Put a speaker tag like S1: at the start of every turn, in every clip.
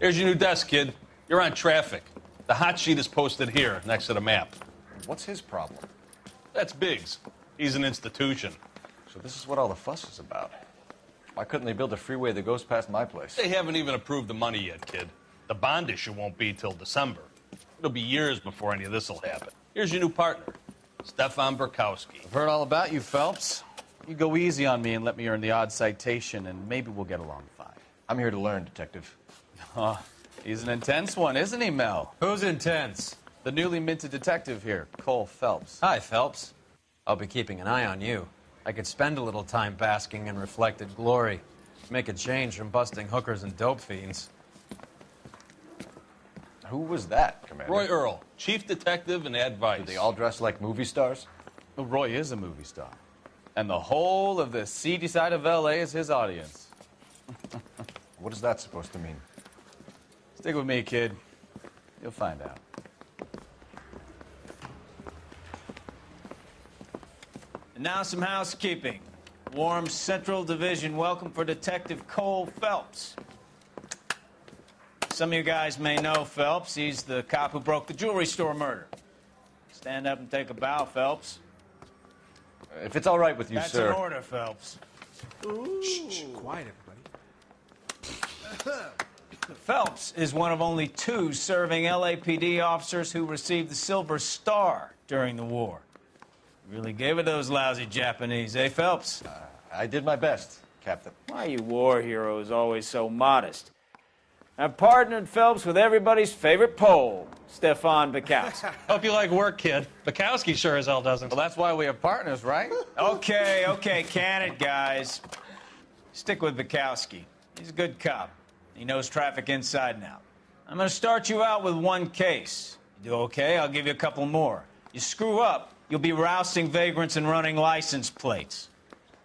S1: Here's your new desk, kid. You're on traffic. The hot sheet is posted here, next to the map.
S2: What's his problem?
S1: That's Biggs. He's an institution.
S2: So this is what all the fuss is about. Why couldn't they build a freeway that goes past my place?
S1: They haven't even approved the money yet, kid. The bond issue won't be till December. It'll be years before any of this will happen. Here's your new partner, Stefan Burkowski.
S3: I've heard all about you, Phelps. You go easy on me and let me earn the odd citation, and maybe we'll get along fine.
S2: I'm here to learn, Detective.
S3: Oh, he's an intense one, isn't he, Mel?
S4: Who's intense?
S3: The newly minted detective here, Cole Phelps.
S4: Hi, Phelps. I'll be keeping an eye on you. I could spend a little time basking in reflected glory. Make a change from busting hookers and dope fiends.
S2: Who was that, Commander?
S1: Roy Earl, chief detective and advice.
S2: Do they all dress like movie stars?
S3: Well, Roy is a movie star. And the whole of the seedy side of L.A. is his audience.
S2: What is that supposed to mean?
S3: Stick with me, kid. You'll find out.
S5: And now some housekeeping. Warm Central Division welcome for Detective Cole Phelps. Some of you guys may know Phelps. He's the cop who broke the jewelry store murder. Stand up and take a bow, Phelps.
S2: If it's all right with you,
S5: That's
S2: sir.
S5: an order, Phelps.
S6: Shh, quiet, everybody.
S5: Phelps is one of only 2 serving LAPD officers who received the Silver Star during the war. Really gave it those lousy Japanese, eh, Phelps?
S2: I did my best, Captain.
S5: Why are you war heroes always so modest? I've partnered Phelps with everybody's favorite Pole, Stefan Burkowski.
S7: Hope you like work, kid. Bukowski sure as hell doesn't.
S3: Well, that's why we have partners, right?
S5: Okay, can it, guys. Stick with Burkowski. He's a good cop. He knows traffic inside and out. I'm going to start you out with 1 case. You do okay, I'll give you a couple more. You screw up, you'll be rousting vagrants and running license plates.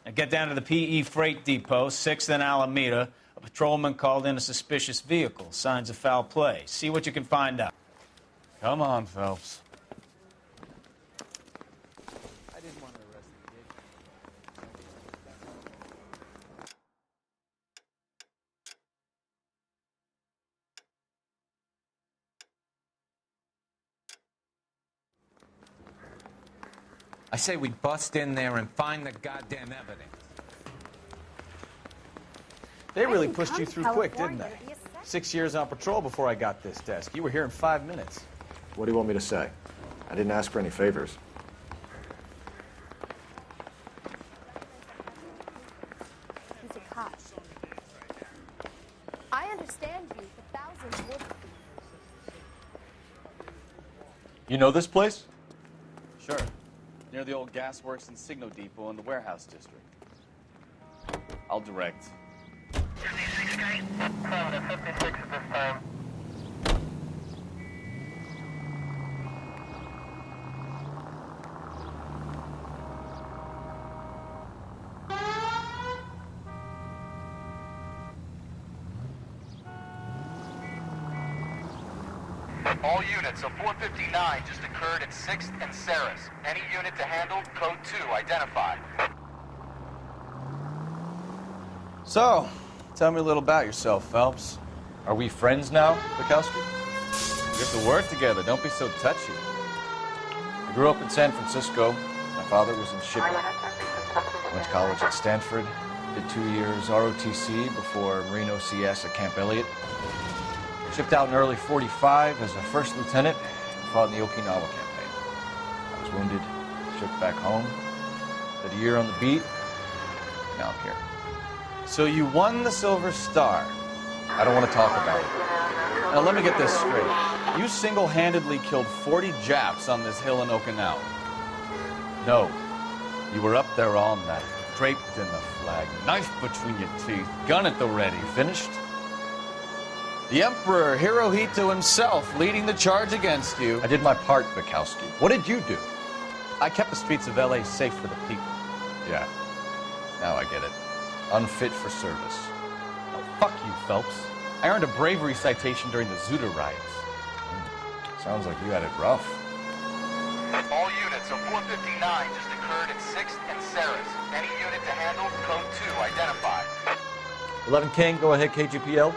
S5: Now get down to the PE Freight Depot, 6th and Alameda. A patrolman called in a suspicious vehicle. Signs of foul play. See what you can find out.
S3: Come on, Phelps.
S6: I didn't want to arrest the kid.
S4: I say we bust in there and find the goddamn evidence.
S3: They really pushed you through quick, didn't they? 6 years on patrol before I got this desk. You were here in 5 minutes.
S2: What do you want me to say? I didn't ask for any favors.
S8: He's a cop. I understand you, but thousands would.
S2: You know this place?
S3: Sure. Near the old gasworks and Signo Depot in the warehouse district. I'll direct.
S9: 56 Street, 7 to 56 at this time. All units, a 459 just occurred at 6th and Saris. Any unit to handle, code 2, identify.
S3: So, tell me a little about yourself, Phelps.
S2: Are we friends now, Bukowski?
S3: We have to work together. Don't be so touchy.
S2: I grew up in San Francisco. My father was in shipping. Went to college at Stanford. Did 2 years ROTC before Marine OCS at Camp Elliott. Shipped out in early '45 as a first lieutenant and fought in the Okinawa campaign. I was wounded, shipped back home. Did a year on the beat. Now I'm here.
S3: So you won the Silver Star.
S2: I don't want to talk about it.
S3: Now let me get this straight. You single-handedly killed 40 Japs on this hill in Okinawa.
S2: No.
S3: You were up there all night, draped in the flag, knife between your teeth, gun at the ready.
S2: Finished?
S3: The Emperor Hirohito himself leading the charge against you.
S2: I did my part, Bukowski. What did you do?
S3: I kept the streets of L.A. safe for the people.
S2: Yeah. Now I get it. Unfit for service.
S3: Oh, fuck you, Phelps. I earned a bravery citation during the Zuda riots.
S2: Sounds like you had it rough.
S9: All units, a 459 just occurred at 6th and Saris. Any unit to handle, code 2, identify.
S2: 11 King, go ahead, KGPL.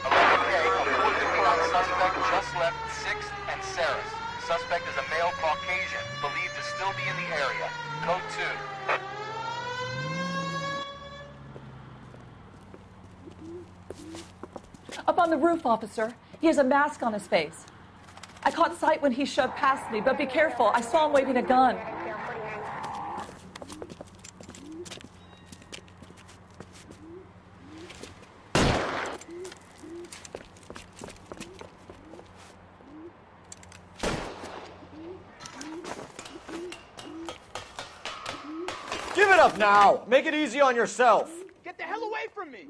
S9: 11
S10: Up on the roof, officer. He has a mask on his face. I caught sight when he shoved past me, but be careful. I saw him waving a gun.
S2: Give it up now! Make it easy on yourself!
S6: Get the hell away from me!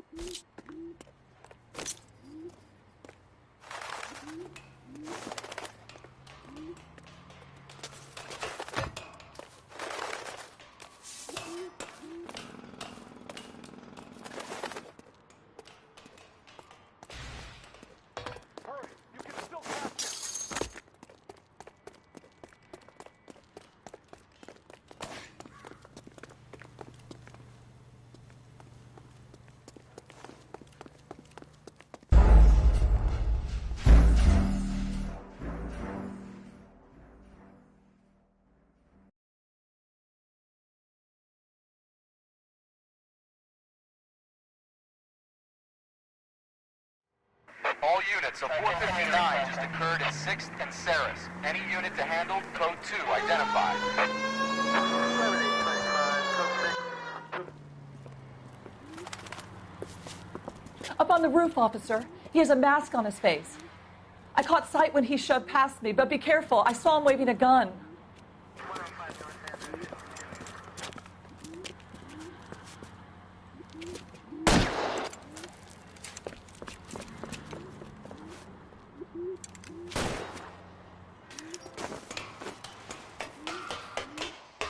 S9: All units, a 459 just occurred at 6th and Saris. Any unit to handle, code 2 identified.
S10: Up on the roof, officer. He has a mask on his face. I caught sight when he shoved past me, but be careful. I saw him waving a gun.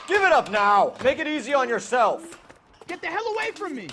S2: Give it up now! Make it easy on yourself!
S6: Get the hell away from me!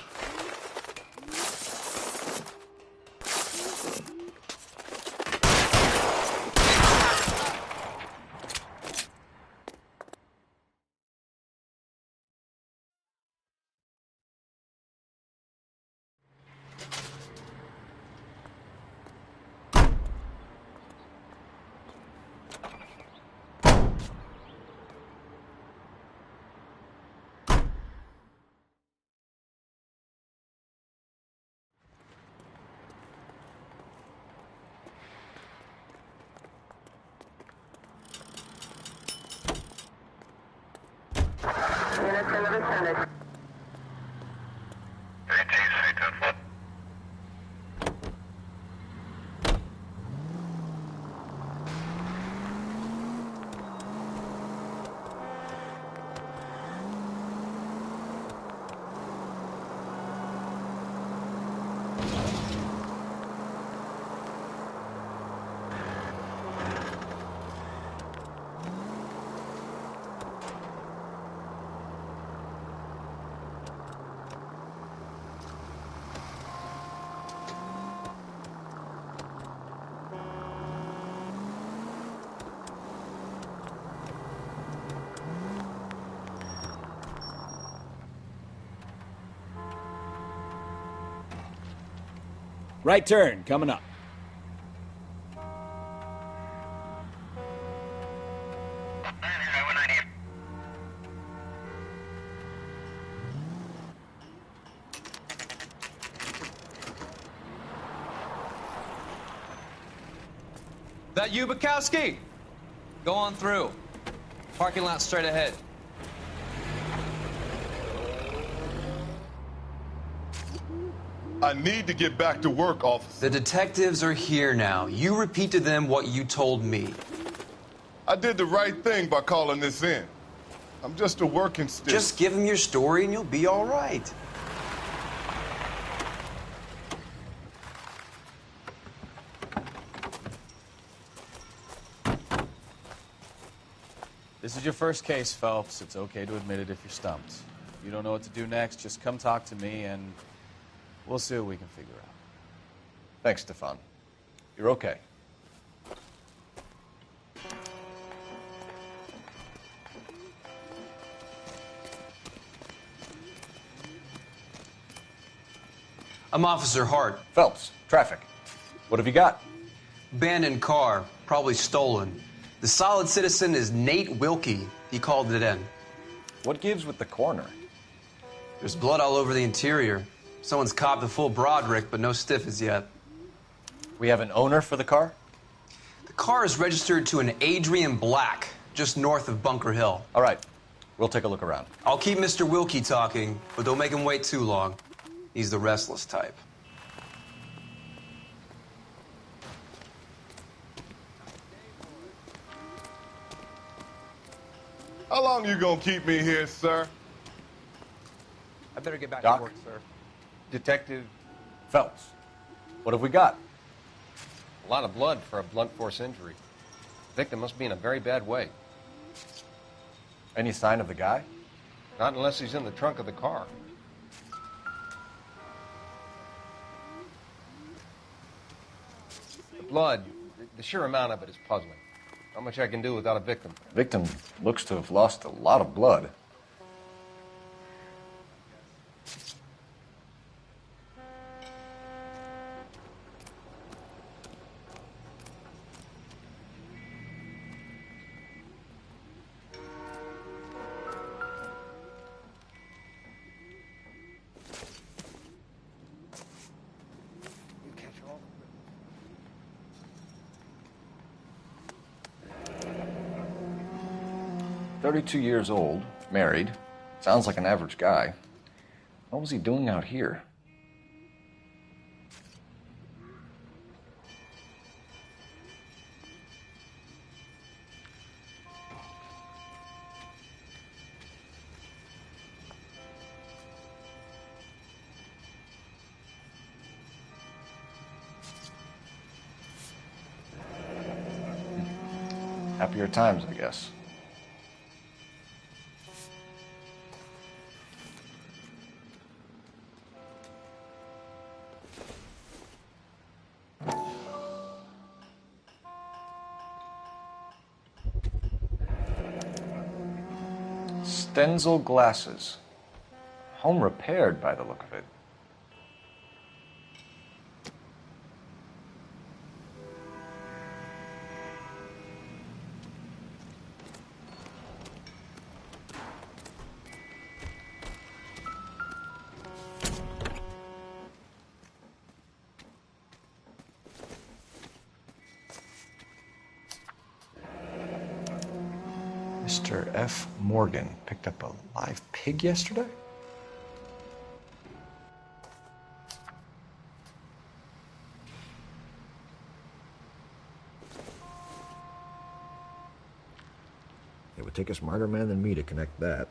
S5: Right turn, coming up.
S4: That you, Bukowski? Go on through. Parking lot straight ahead.
S11: I need to get back to work, officer.
S12: The detectives are here now. You repeat to them what you told me.
S11: I did the right thing by calling this in. I'm just a working student.
S12: Just give them your story and you'll be all right.
S3: This is your first case, Phelps. It's okay to admit it if you're stumped. If you don't know what to do next, just come talk to me and we'll see what we can figure out.
S2: Thanks, Stefan. You're okay.
S12: I'm Officer Hart.
S2: Phelps, traffic. What have you got?
S12: Abandoned car, probably stolen. The solid citizen is Nate Wilkie. He called it in.
S2: What gives with the corner?
S12: There's blood all over the interior. Someone's copped a full Broderick, but no stiff as yet.
S2: We have an owner for the car?
S12: The car is registered to an Adrian Black, just north of Bunker Hill.
S2: All right. We'll take a look around.
S12: I'll keep Mr. Wilkie talking, but don't make him wait too long. He's the restless type.
S11: How long you gonna keep me here, sir?
S13: I better get back
S2: Doc?
S13: to work, sir.
S2: Detective Phelps. What have we got?
S13: A lot of blood for a blunt force injury. Victim must be in a very bad way.
S2: Any sign of the guy?
S13: Not unless he's in the trunk of the car. The blood, the sheer amount of it is puzzling. Not much I can do without a victim.
S2: Victim looks to have lost a lot of blood.
S13: You catch all
S2: 32 years old, married. Sounds like an average guy. What was he doing out here? Happier times, I guess. Stenzel glasses. Home repaired by the look of it. Mr. F. Morgan picked up a live pig yesterday?
S14: It would take a smarter man than me to connect that.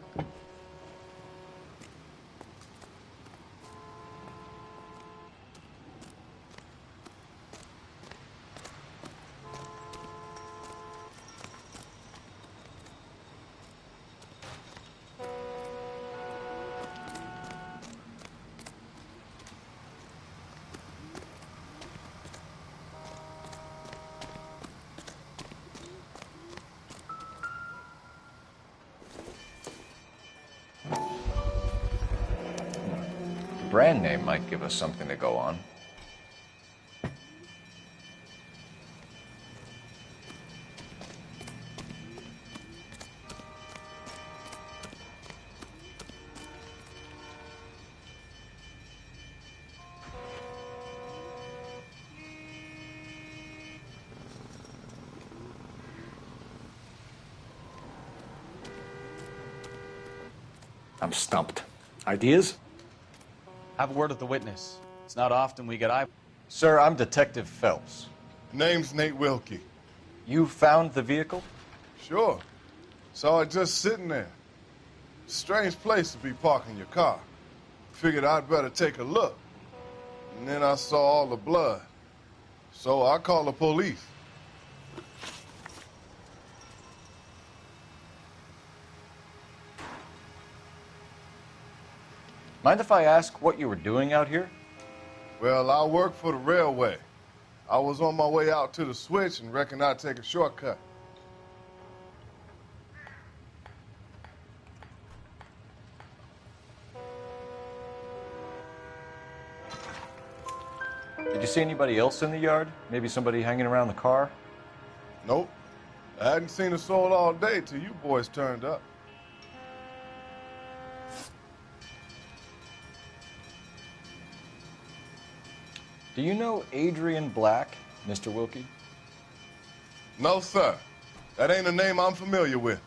S2: Brand name might give us something to go on. I'm stumped. Ideas?
S3: Have a word with the witness. It's not often we get eye...
S2: Sir, I'm Detective Phelps.
S11: Name's Nate Wilkie.
S2: You found the vehicle?
S11: Sure. Saw it just sitting there. Strange place to be parking your car. Figured I'd better take a look. And then I saw all the blood. So I called the police.
S2: Mind if I ask what you were doing out here?
S11: Well, I work for the railway. I was on my way out to the switch and reckoned I'd take a shortcut.
S2: Did you see anybody else in the yard? Maybe somebody hanging around the car?
S11: Nope. I hadn't seen a soul all day till you boys turned up.
S2: Do you know Adrian Black, Mr. Wilkie?
S11: No, sir. That ain't a name I'm familiar with.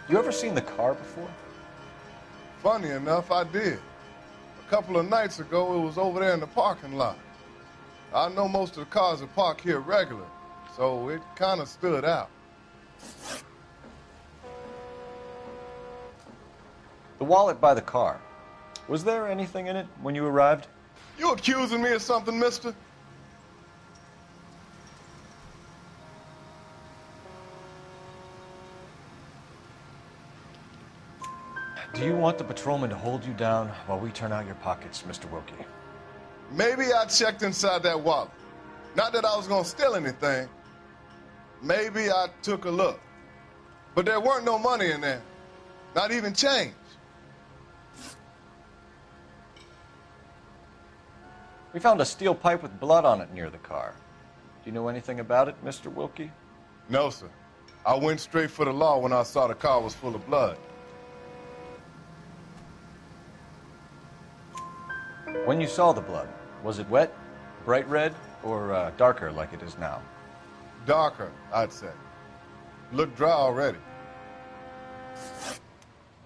S2: You ever seen the car before?
S11: Funny enough, I did. A couple of nights ago, it was over there in the parking lot. I know most of the cars are parked here regular, so it kind of stood out.
S2: The wallet by the car. Was there anything in it when you arrived?
S11: You accusing me of something, mister?
S2: Do you want the patrolman to hold you down while we turn out your pockets, Mr. Wilkie?
S11: Maybe I checked inside that wallet. Not that I was going to steal anything. Maybe I took a look. But there weren't no money in there. Not even change.
S2: We found a steel pipe with blood on it near the car. Do you know anything about it, Mr. Wilkie?
S11: No, sir. I went straight for the law when I saw the car was full of blood.
S2: When you saw the blood, was it wet, bright red, or darker like it is now?
S11: Darker, I'd say. Looked dry already.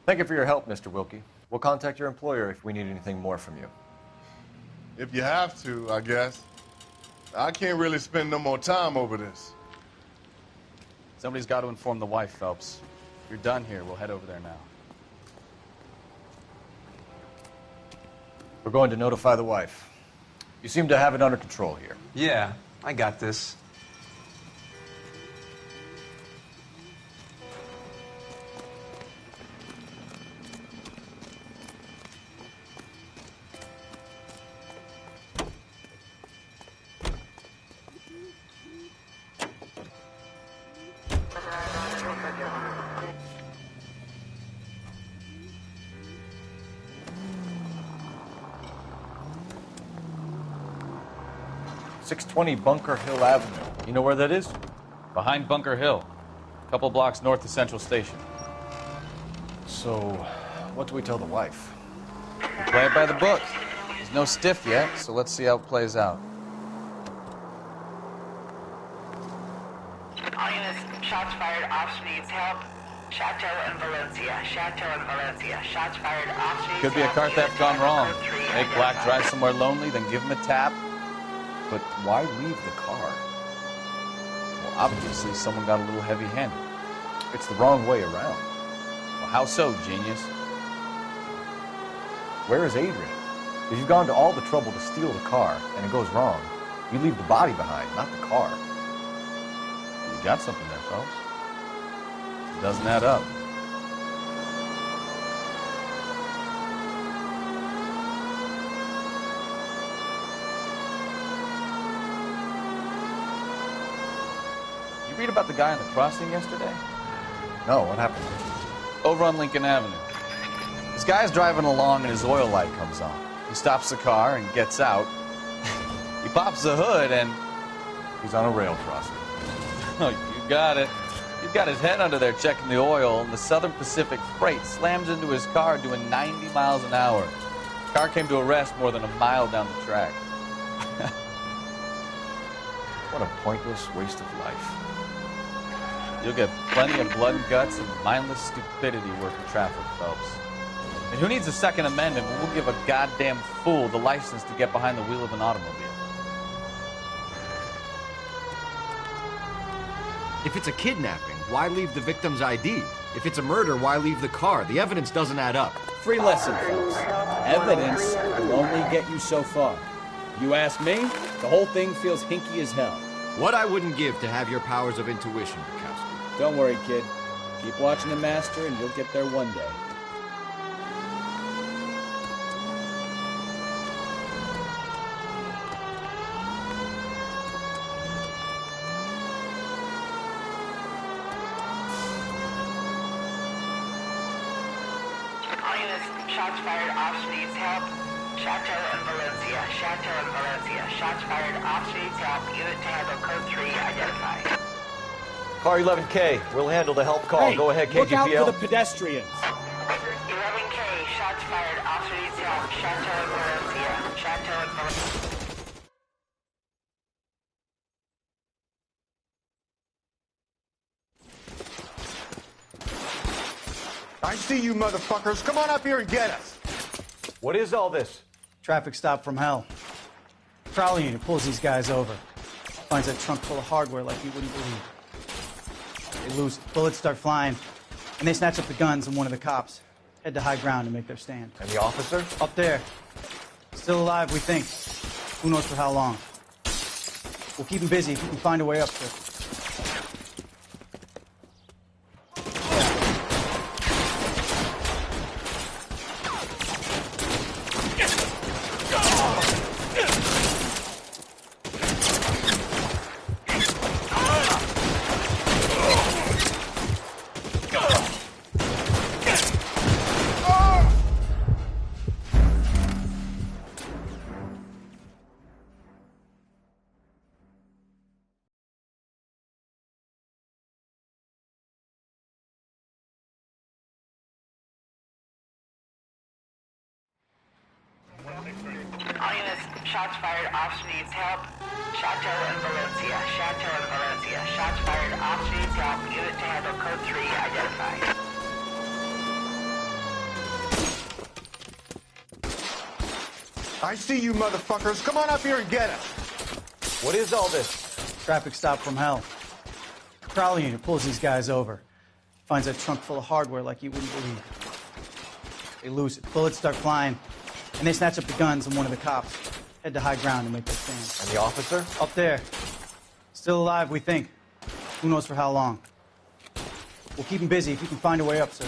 S2: Thank you for your help, Mr. Wilkie. We'll contact your employer if we need anything more from you.
S11: If you have to, I guess. I can't really spend no more time over this.
S3: Somebody's got to inform the wife, Phelps. If you're done here, we'll head over there now.
S2: We're going to notify the wife. You seem to have it under control here.
S12: Yeah, I got this.
S2: .620 Bunker Hill Avenue. You know where that is?
S3: Behind Bunker Hill. A couple blocks north of Central Station.
S2: So, what do we tell the wife?
S3: We play it by the book. There's no stiff yet, so let's see how it plays out.
S15: All units, shots fired, officer needs help. Chateau and Valencia. Chateau and Valencia. Shots fired, officer needs
S3: Could be a
S15: help.
S3: car theft gone wrong. Make Black
S15: identified.
S3: drive somewhere lonely, then give him a tap.
S2: But why leave the car?
S3: Well, obviously, someone got a little heavy-handed.
S2: It's the wrong way around.
S3: Well, how so, genius?
S2: Where is Adrian? If you've gone to all the trouble to steal the car and it goes wrong, you leave the body behind, not the car.
S3: You got something there, Phelps. It doesn't add up. You read about the guy on the crossing yesterday?
S2: No, what happened?
S3: Over on Lincoln Avenue. This guy's driving along and his oil light comes on. He stops the car and gets out. He pops the hood and...
S2: He's on a rail crossing.
S3: Oh, you got it. He's got his head under there checking the oil, and the Southern Pacific Freight slams into his car doing 90 miles an hour. The car came to a rest more than a mile down the track.
S2: What a pointless waste of life.
S3: You'll get plenty of blood and guts and mindless stupidity working traffic, Phelps. And who needs a Second Amendment when we'll give a goddamn fool the license to get behind the wheel of an automobile?
S14: If it's a kidnapping, why leave the victim's ID? If it's a murder, why leave the car? The evidence doesn't add up.
S16: Free lesson, folks. Evidence will only get you so far. You ask me, the whole thing feels hinky as hell.
S14: What I wouldn't give to have your powers of intuition, Bukowski.
S16: Don't worry, kid. Keep watching the master and you'll get there one day.
S15: All units, shots fired, officer needs help. Chateau and Valencia. Chateau and Valencia. Shots fired, officer needs help. Unit to handle code 3 identified.
S14: Car 11K, we'll handle the help call.
S16: Hey,
S14: Go ahead,
S16: look out
S14: KGPL.
S16: for the pedestrians.
S15: 11K, Shots fired. Officer needs help. Chateau and Valencia. Chateau and Valencia.
S17: I see you motherfuckers. Come on up here and get us.
S14: What is all this?
S18: Traffic stop from hell. Prowler unit pulls these guys over. Finds a trunk full of hardware like you wouldn't believe. They lose it. Bullets start flying. And they snatch up the guns and one of the cops. Head to high ground and make their stand.
S14: And the officer?
S18: Up there. Still alive, we think. Who knows for how long. We'll keep him busy if we can find a way up to it.
S15: All units, shots fired. Officer needs help. Chateau and Valencia. Chateau and Valencia. Shots fired. Officer needs help. Unit to handle code 3 identified.
S17: I see you motherfuckers. Come on up here and get us.
S14: What is all this?
S18: Traffic stop from hell. Prowler unit pulls these guys over. Finds a trunk full of hardware like you wouldn't believe. They lose it. Bullets start flying. And they snatch up the guns and one of the cops. Head to high ground and make their stand.
S14: And the officer?
S18: Up there. Still alive, we think. Who knows for how long. We'll keep him busy if you can find a way up, sir.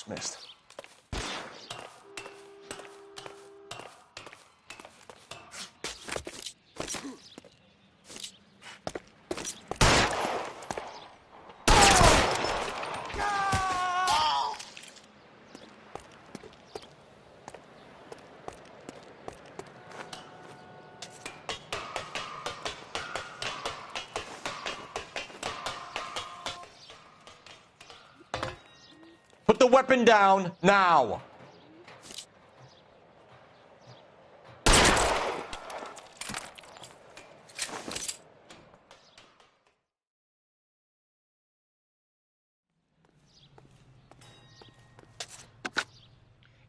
S2: Missed.
S14: Put the weapon down, now!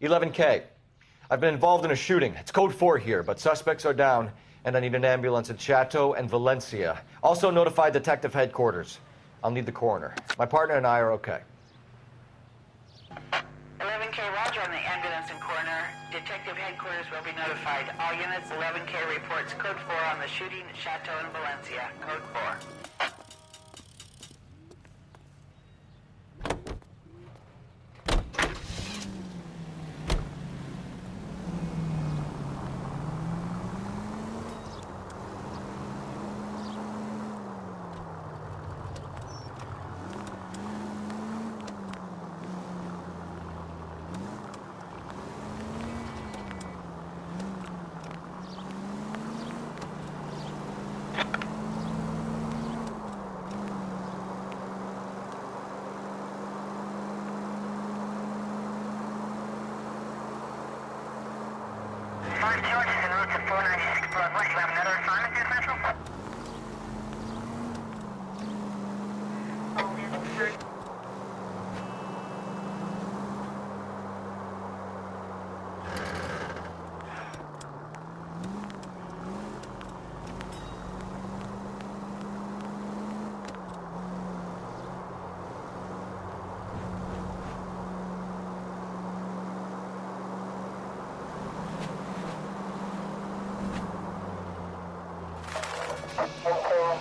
S14: "11K. I've been involved in a shooting. It's code 4 here, but suspects are down, and I need an ambulance in Chateau and Valencia. Also notify Detective Headquarters. I'll need the coroner. My partner and I are okay."
S15: 11K, roger on the ambulance and coroner. Detective Headquarters will be notified. All units, 11K reports code 4 on the shooting at Chateau and Valencia. Code 4. George is en route to 496 Broad West. You have another assignment there, Central?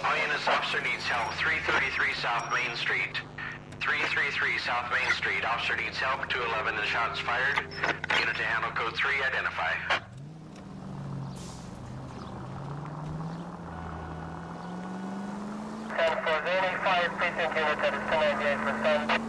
S19: All units, officer needs help. 333 South Main Street. 333 South Main Street. Officer needs help. 211 and shots fired. Unit to handle code 3, identify.
S15: And for the 85 precinct unit that is 298%.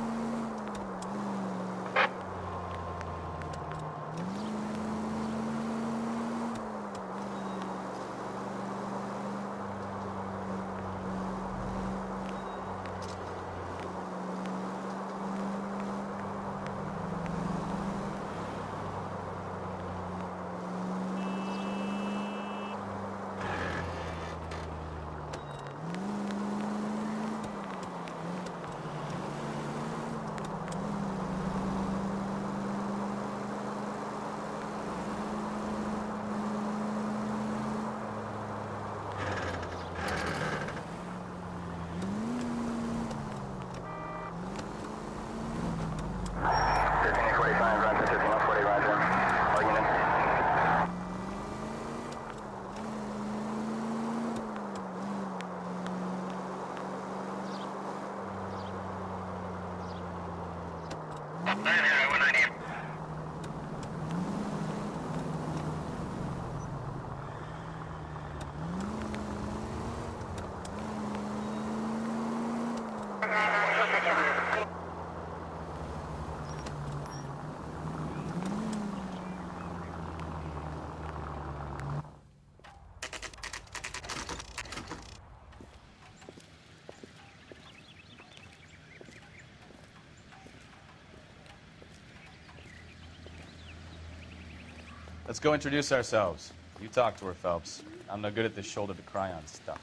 S3: Let's go introduce ourselves. You talk to her, Phelps. I'm no good at this shoulder to cry on stuff.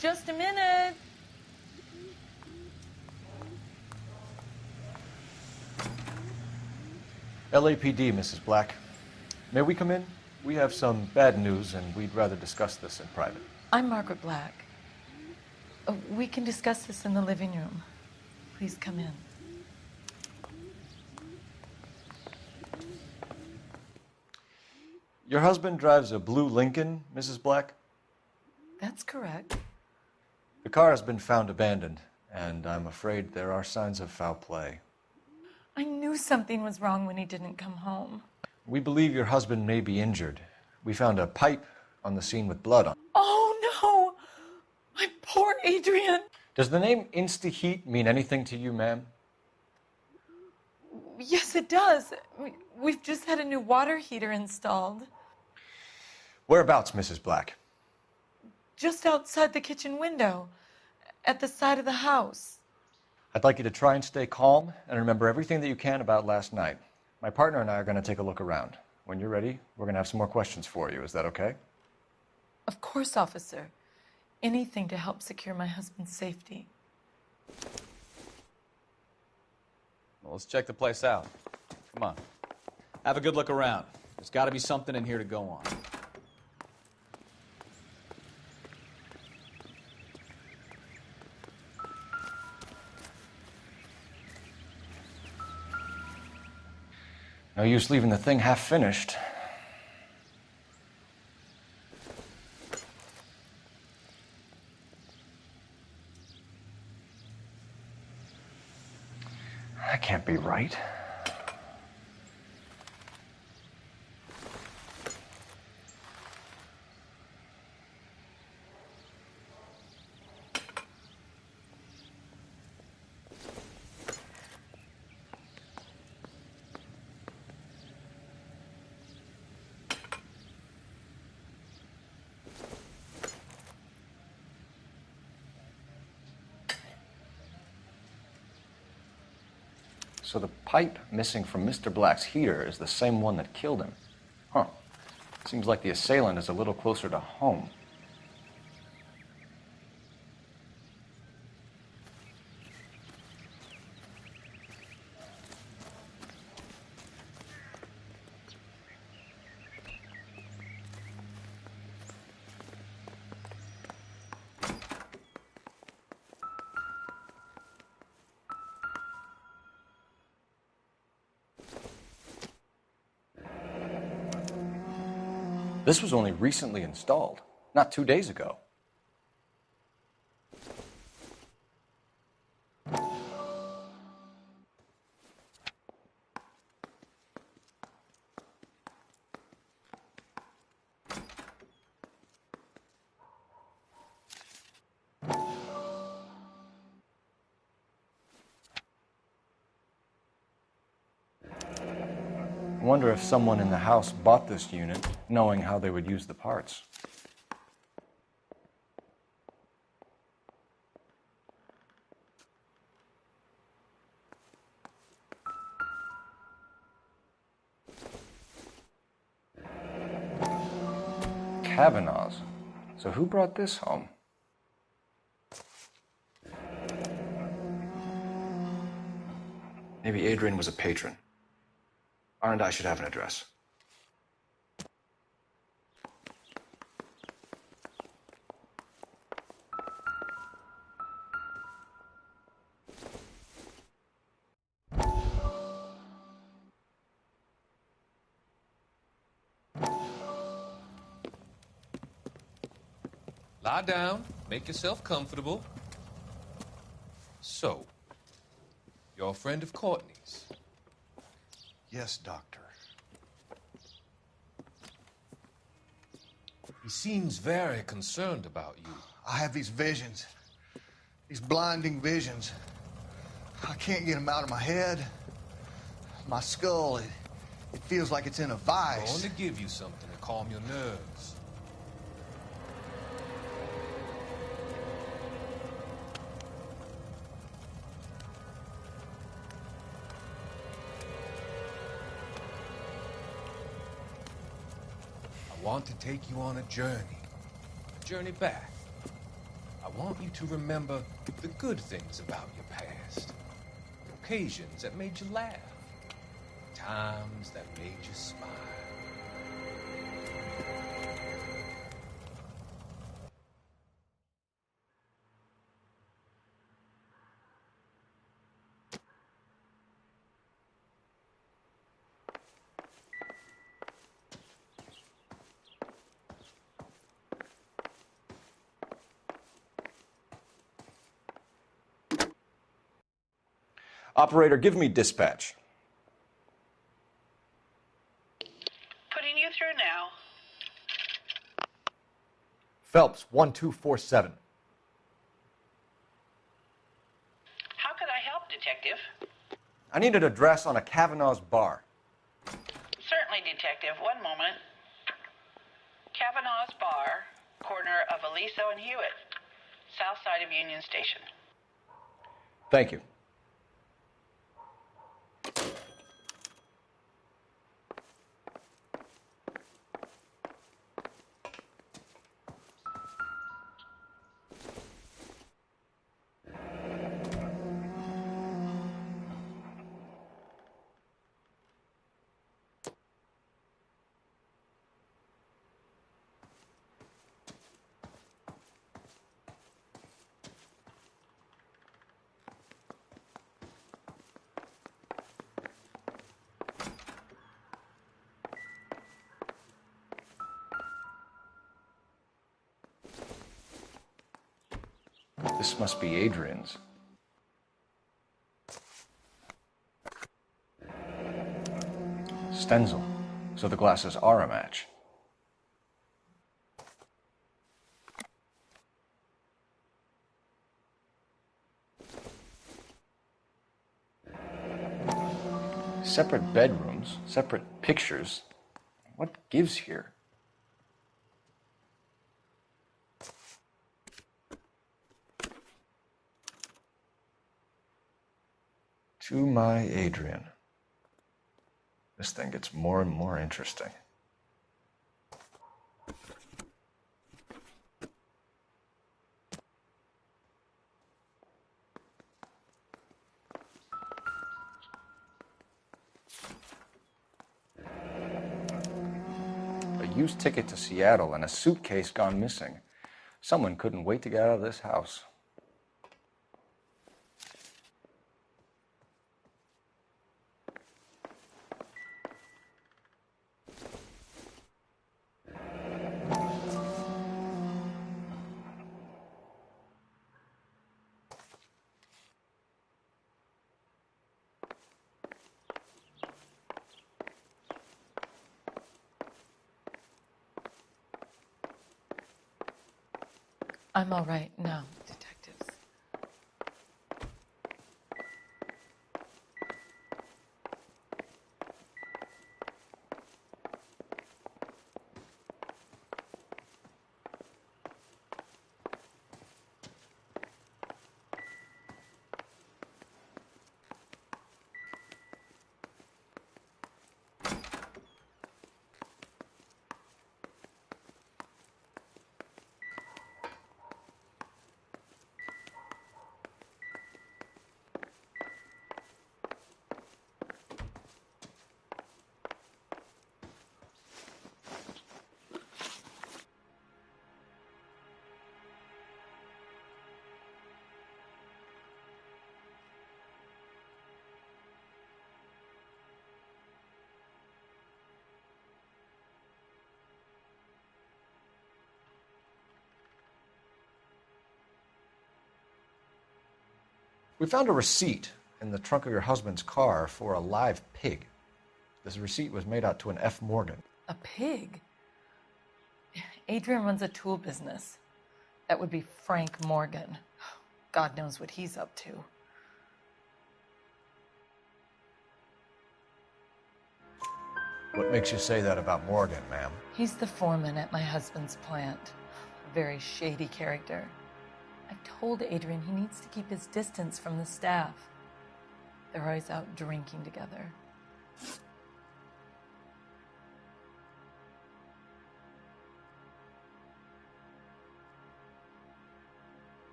S20: Just a minute.
S2: LAPD, Mrs. Black. May we come in? We have some bad news, and we'd rather discuss this in private.
S20: I'm Margaret Black. We can discuss this in the living room. Please come in.
S2: Your husband drives a blue Lincoln, Mrs. Black?
S20: That's correct.
S2: The car has been found abandoned, and I'm afraid there are signs of foul play.
S20: I knew something was wrong when he didn't come home.
S2: We believe your husband may be injured. We found a pipe on the scene with blood on it.
S20: Oh, no! My poor Adrian!
S2: Does the name Insta-Heat mean anything to you, ma'am?
S20: Yes, it does. We've just had a new water heater installed.
S2: Whereabouts, Mrs. Black?
S20: Just outside the kitchen window, at the side of the house.
S2: I'd like you to try and stay calm and remember everything that you can about last night. My partner and I are going to take a look around. When you're ready, we're going to have some more questions for you. Is that okay?
S20: Of course, officer. Anything to help secure my husband's safety.
S3: Well, let's check the place out. Come on. Have a good look around. There's got to be something in here to go on.
S2: No use leaving the thing half finished. That can't be right. So the pipe missing from Mr. Black's heater is the same one that killed him. Huh. Seems like the assailant is a little closer to home. This was only recently installed, not 2 days ago. I wonder if someone in the house bought this unit knowing how they would use the parts. Kavanaugh's. So who brought this home? Maybe Adrian was a patron. R&I should have an address.
S21: Lie down, make yourself comfortable. So, you're a friend of Courtney's?
S17: Yes, Doctor.
S21: He seems very concerned about you.
S17: I have these visions. These blinding visions. I can't get them out of my head. My skull, it feels like it's in a vice.
S21: I want to give you something to calm your nerves. I want to take you on a journey back. I want you to remember the good things about your past, occasions that made you laugh, times that made you smile.
S2: Operator, give me dispatch.
S15: Putting you through now.
S14: Phelps, 1247.
S15: How could I help, Detective?
S14: I need an address on a Kavanaugh's bar.
S15: Certainly, Detective. One moment. Kavanaugh's Bar, corner of Aliso and Hewitt, south side of Union Station.
S2: Thank you. This must be Adrian's. Stenzel. So the glasses are a match. Separate bedrooms, separate pictures. What gives here? To my Adrian. This thing gets more and more interesting. used ticket to Seattle, and a suitcase gone missing. Someone couldn't wait to get out of this house.
S20: I'm all right now, detectives.
S2: We found a receipt in the trunk of your husband's car for a live pig. This receipt was made out to an F. Morgan.
S20: A pig? Adrian runs a tool business. That would be Frank Morgan. God knows what he's up to.
S2: What makes you say that about Morgan, ma'am?
S20: He's the foreman at my husband's plant. A very shady character. I've told Adrian he needs to keep his distance from the staff. They're always out drinking together.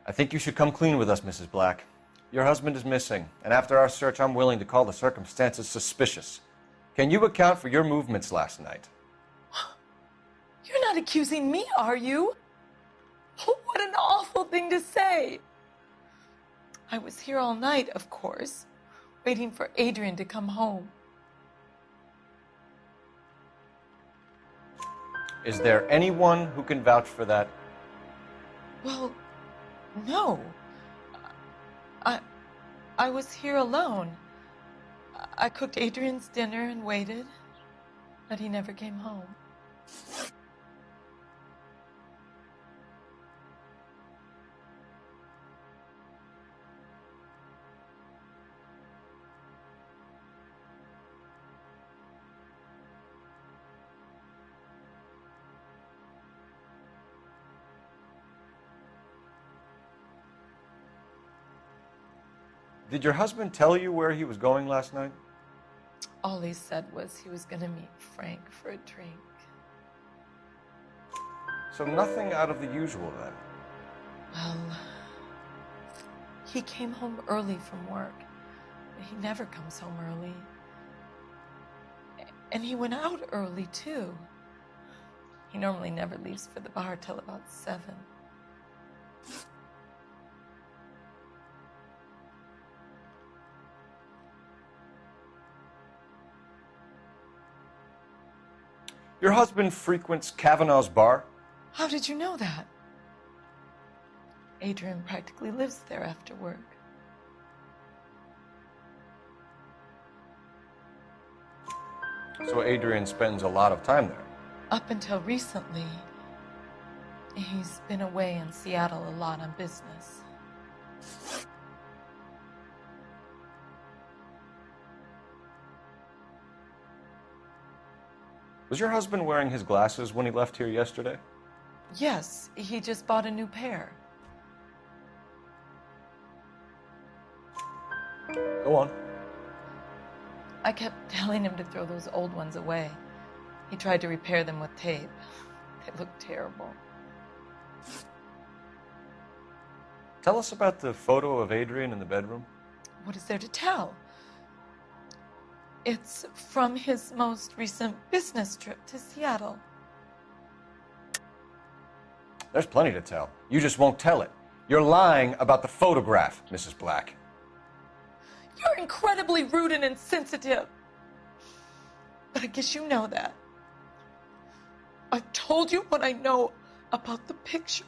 S2: I think you should come clean with us, Mrs. Black. Your husband is missing, and after our search, I'm willing to call the circumstances suspicious. Can you account for your movements last night?
S20: You're not accusing me, are you? What an awful thing to say. I was here all night, of course, waiting for Adrian to come home.
S2: Is there anyone who can vouch for that?
S20: Well, no. I was here alone. I cooked Adrian's dinner and waited, but he never came home.
S2: Did your husband tell you where he was going last night?
S20: All he said was he was going to meet Frank for a drink.
S2: So nothing out of the usual then?
S20: Well, he came home early from work. He never comes home early. And he went out early, too. He normally never leaves for the bar till about 7.
S2: Your husband frequents Kavanaugh's bar?
S20: How did you know that? Adrian practically lives there after work.
S2: So Adrian spends a lot of time there?
S20: Up until recently, he's been away in Seattle a lot on business.
S2: Was your husband wearing his glasses when he left here yesterday?
S20: Yes, he just bought a new pair.
S2: Go on.
S20: I kept telling him to throw those old ones away. He tried to repair them with tape. They looked terrible.
S14: Tell us about the photo of Adrian in the bedroom.
S20: What is there to tell? It's from his most recent business trip to Seattle.
S2: There's plenty to tell. You just won't tell it. You're lying about the photograph, Mrs. Black.
S20: You're incredibly rude and insensitive. But I guess you know that. I've told you what I know about the picture.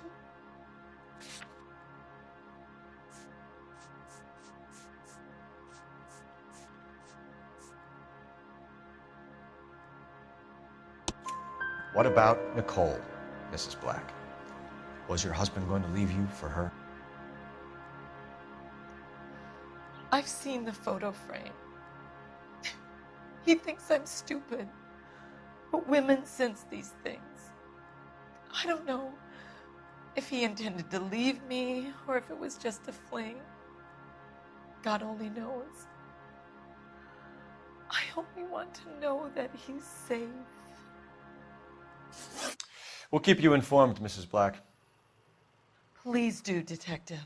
S2: What about Nicole, Mrs. Black? Was your husband going to leave you for her?
S20: I've seen the photo frame. He thinks I'm stupid. But women sense these things. I don't know if he intended to leave me or if it was just a fling. God only knows. I only want to know that he's safe.
S2: We'll keep you informed, Mrs. Black.
S20: Please do, Detective.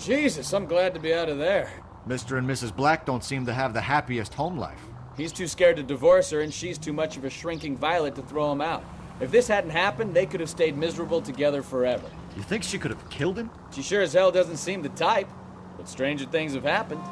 S16: Jesus, I'm glad to be out of there.
S2: Mr. and Mrs. Black don't seem to have the happiest home life.
S16: He's too scared to divorce her, and she's too much of a shrinking violet to throw him out. If this hadn't happened, they could have stayed miserable together forever.
S2: You think she could have killed him?
S16: She sure as hell doesn't seem the type, but stranger things have happened.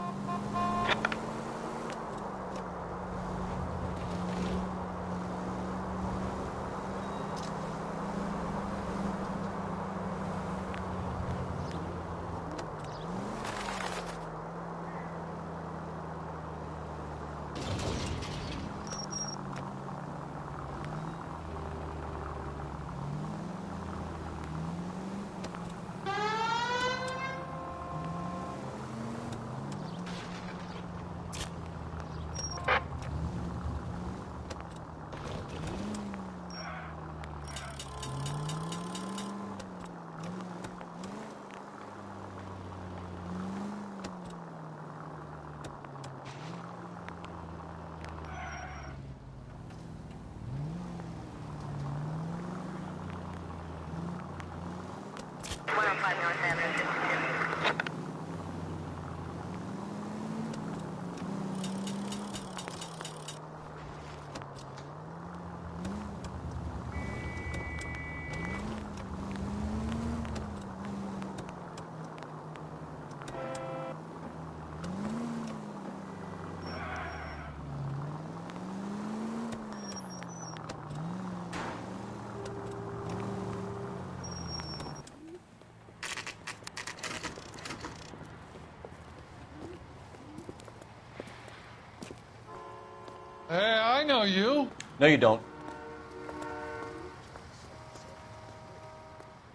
S1: Hey, I know you.
S2: No, you don't.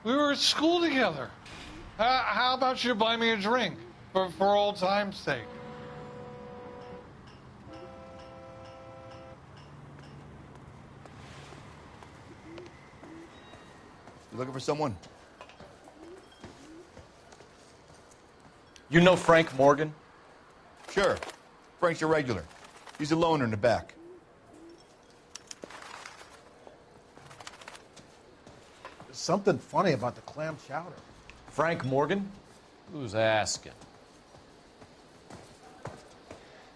S1: We were at school together. How about you buy me a drink for old time's sake?
S22: You looking for someone?
S2: You know Frank Morgan?
S22: Sure. Frank's your regular. He's a loner in the back.
S23: There's something funny about the clam chowder.
S2: Frank Morgan?
S3: Who's asking?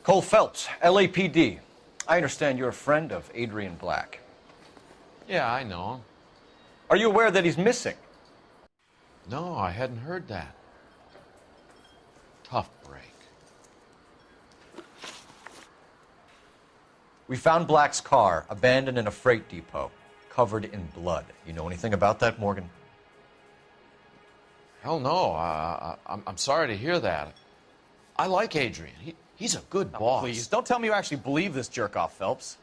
S2: Cole Phelps, LAPD. I understand you're a friend of Adrian Black.
S4: Yeah, I know him.
S2: Are you aware that he's missing?
S4: No, I hadn't heard that. Tough break.
S2: We found Black's car abandoned in a freight depot, covered in blood. You know anything about that, Morgan?
S4: Hell no. I'm sorry to hear that. I like Adrian. He's a good boss.
S3: Please, don't tell me you actually believe this jerk-off, Phelps.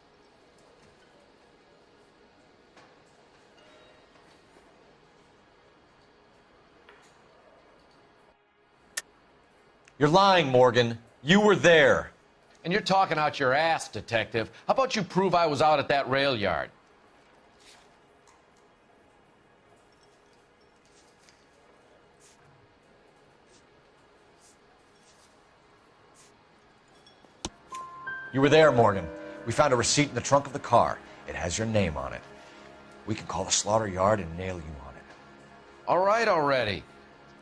S14: You're lying, Morgan. You were there.
S21: And you're talking out your ass, Detective. How about you prove I was out at that rail yard?
S14: You were there, Morgan. We found a receipt in the trunk of the car. It has your name on it. We can call the slaughter yard and nail you on it.
S21: All right already.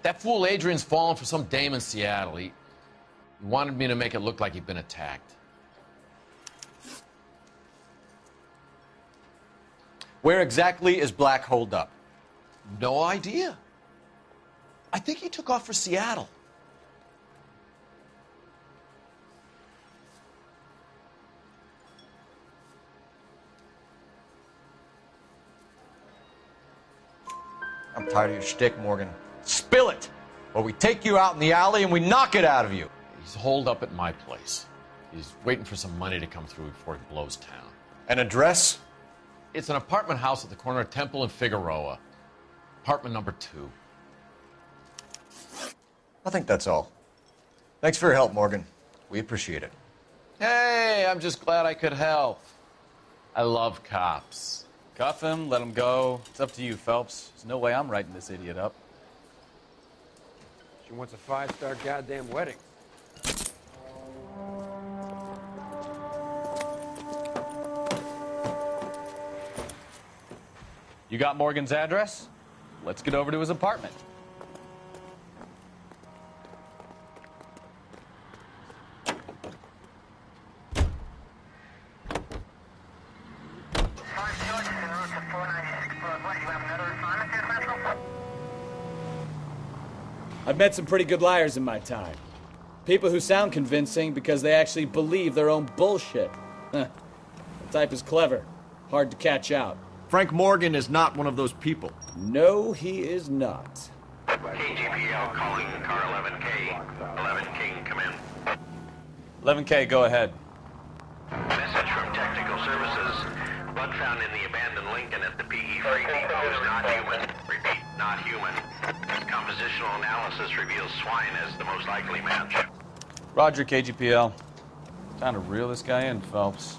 S21: That fool Adrian's fallen for some dame in Seattle. He wanted me to make it look like he'd been attacked.
S14: Where exactly is Black holed up?
S21: No idea. I think he took off for Seattle.
S14: I'm tired of your shtick, Morgan. Spill it! Or we take you out in the alley and we knock it out of you.
S21: He's holed up at my place. He's waiting for some money to come through before he blows town.
S14: An address?
S21: It's an apartment house at the corner of Temple and Figueroa. Apartment number 2.
S14: I think that's all. Thanks for your help, Morgan. We appreciate it.
S21: Hey, I'm just glad I could help. I love cops.
S3: Cuff him, let him go. It's up to you, Phelps. There's no way I'm writing this idiot up.
S7: She wants a 5-star goddamn wedding.
S3: You got Morgan's address? Let's get over to his apartment.
S16: I've met some pretty good liars in my time. People who sound convincing because they actually believe their own bullshit. The type is clever, hard to catch out.
S14: Frank Morgan is not one of those people.
S16: No, he is not.
S19: KGPL calling car 11K. 11K, come in.
S3: 11K, go ahead.
S19: Message from Technical Services. Blood found in the abandoned Lincoln at the PE-free depot is not human. Repeat, not human. Compositional analysis reveals swine as the most likely match.
S3: Roger, KGPL. Time to reel this guy in, Phelps.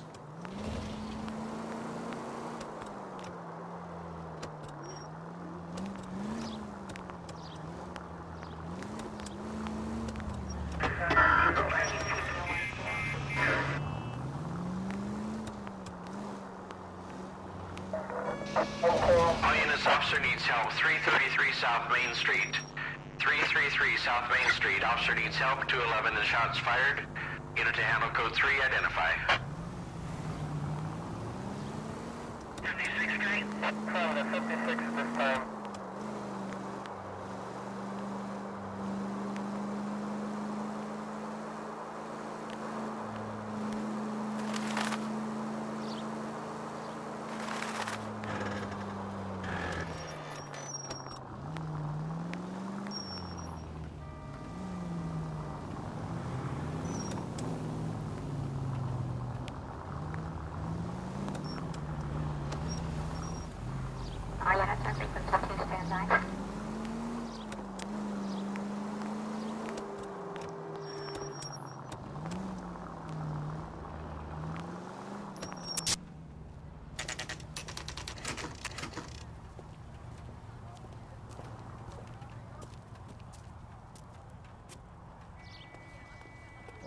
S19: All units, officer needs help. 333 South Main Street. 333 South Main Street. Officer needs help. 211 and shots fired. Unit to handle code 3, identify. 56 Street. 56 at this time.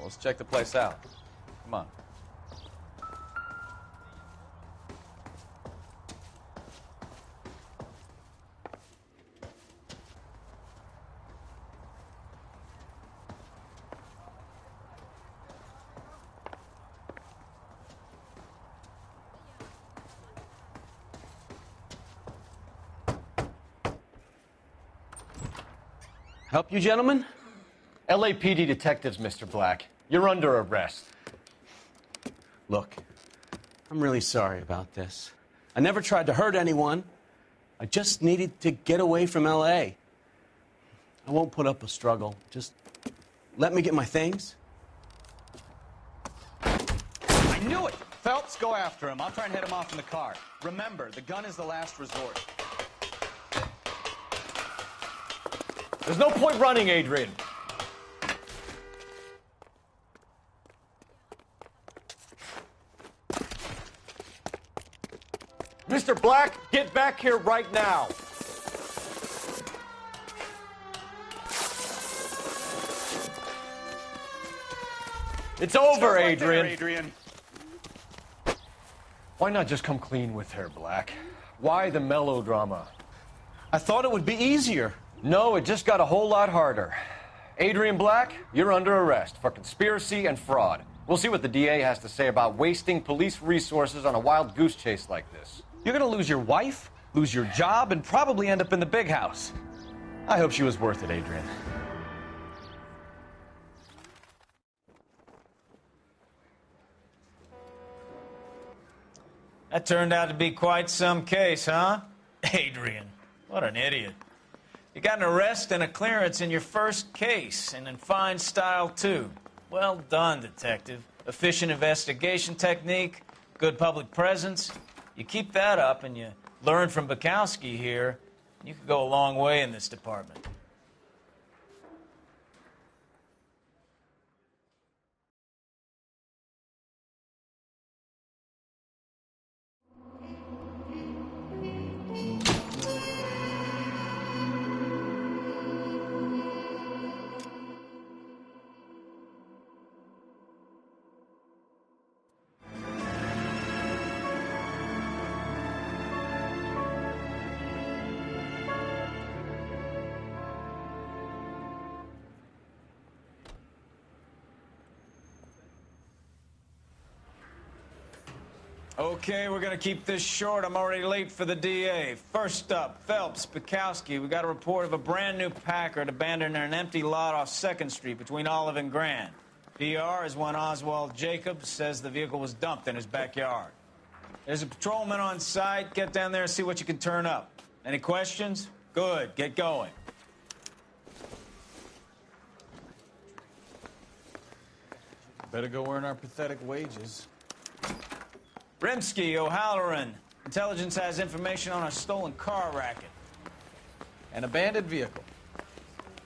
S3: Let's check the place out. Come on.
S8: Help you, gentlemen?
S14: LAPD detectives, Mr. Black. You're under arrest.
S8: Look, I'm really sorry about this. I never tried to hurt anyone. I just needed to get away from L.A. I won't put up a struggle. Just let me get my things.
S3: I knew it! Phelps, go after him. I'll try and head him off in the car. Remember, the gun is the last resort.
S14: There's no point running, Adrian. Mr. Black, get back here right now. It's over, Adrian. Why not just come clean with her, Black? Why the melodrama?
S8: I thought it would be easier.
S14: No, it just got a whole lot harder. Adrian Black, you're under arrest for conspiracy and fraud. We'll see what the DA has to say about wasting police resources on a wild goose chase like this.
S3: You're gonna lose your wife, lose your job, and probably end up in the big house. I hope she was worth it, Adrian.
S5: That turned out to be quite some case, huh? Adrian, what an idiot. You got an arrest and a clearance in your first case, and in fine style, too. Well done, detective. Efficient investigation technique, good public presence. You keep that up and you learn from Bukowski here, you could go a long way in this department. Okay, we're gonna keep this short. I'm already late for the DA. First up, Phelps, Bukowski. We got a report of a brand new Packard abandoned in an empty lot off 2nd Street between Olive and Grand. PR is one Oswald Jacobs says the vehicle was dumped in his backyard. There's a patrolman on site. Get down there and see what you can turn up. Any questions? Good, get going.
S16: Better go earn our pathetic wages.
S5: Rimsky, O'Halloran. Intelligence has information on a stolen car racket.
S16: An abandoned vehicle.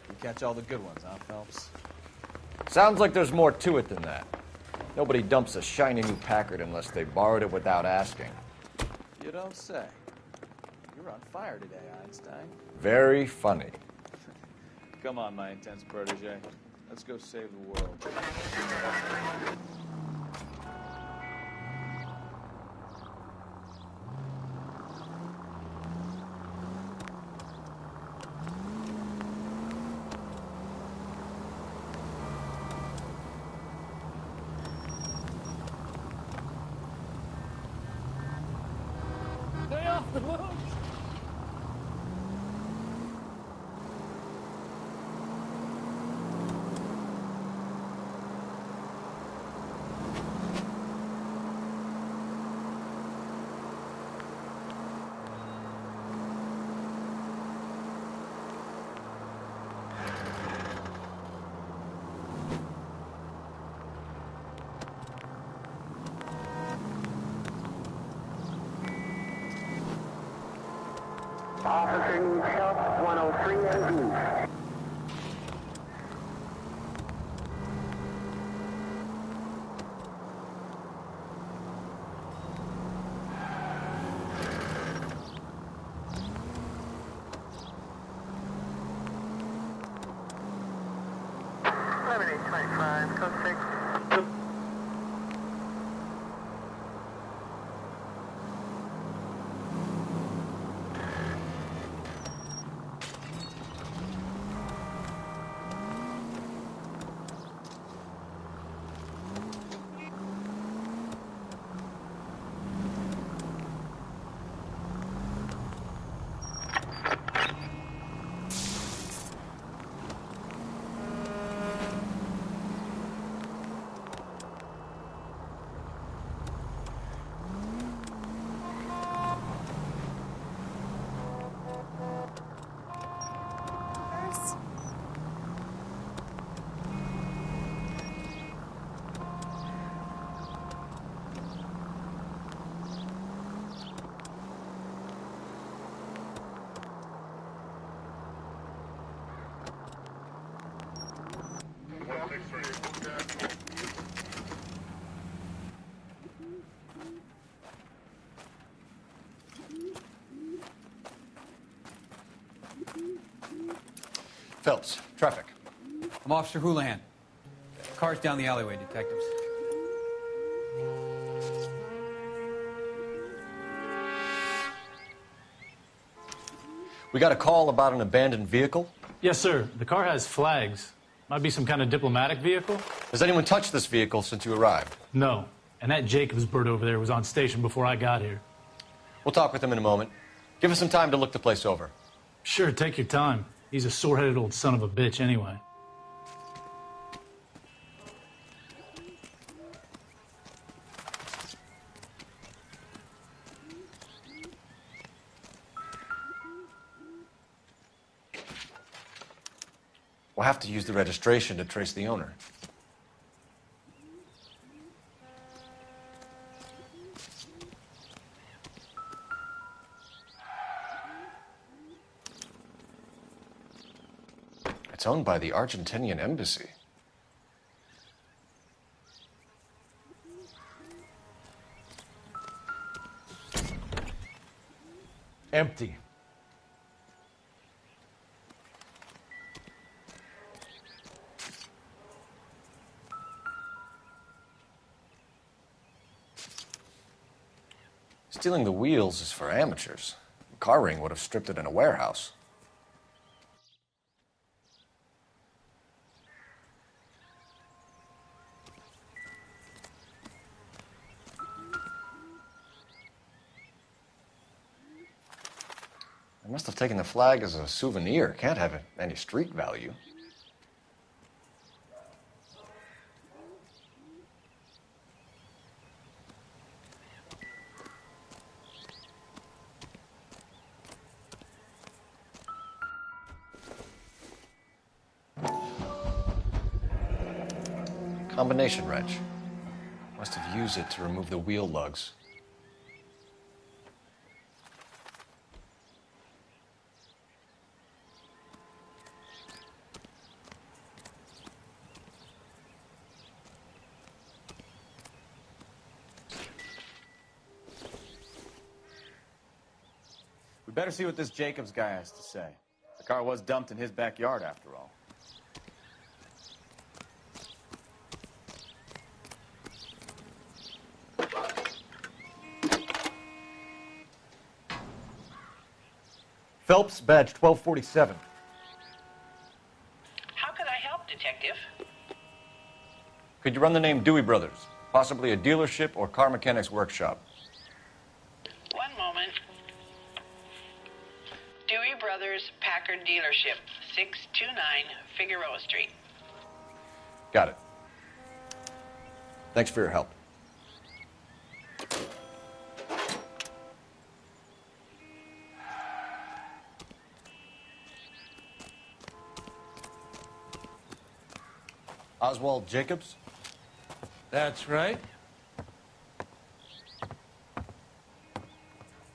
S16: We catch all the good ones, huh, Phelps?
S14: Sounds like there's more to it than that. Nobody dumps a shiny new Packard unless they borrowed it without asking.
S16: You don't say. You're on fire today, Einstein.
S14: Very funny.
S16: Come on, my intense protege. Let's go save the world.
S6: Stay off the road!
S15: Officer needs help, 103 and east. Code 6.
S22: Phelps, traffic.
S9: I'm Officer Houlihan. Car's down the alleyway, detectives.
S22: We got a call about an abandoned vehicle.
S10: Yes, sir. The car has flags. Might be some kind of diplomatic vehicle.
S22: Has anyone touched this vehicle since you arrived?
S10: No. And that Jacobs bird over there was on station before I got here.
S22: We'll talk with him in a moment. Give us some time to look the place over.
S10: Sure, take your time. He's a sore-headed old son of a bitch anyway.
S22: We'll have to use the registration to trace the owner. It's owned by the Argentinian embassy.
S23: Empty.
S22: Stealing the wheels is for amateurs. The car ring would have stripped it in a warehouse. I must have taken the flag as a souvenir. Can't have any street value. Combination wrench. Must have used it to remove the wheel lugs.
S3: We better see what this Jacobs guy has to say. The car was dumped in his backyard, after all.
S14: Phelps, badge 1247.
S15: How can I help, Detective?
S22: Could you run the name Dewey Brothers? Possibly a dealership or car mechanics workshop.
S15: One moment. Dewey Brothers Packard Dealership, 629 Figueroa Street.
S22: Got it. Thanks for your help. Oswald Jacobs?
S13: That's right.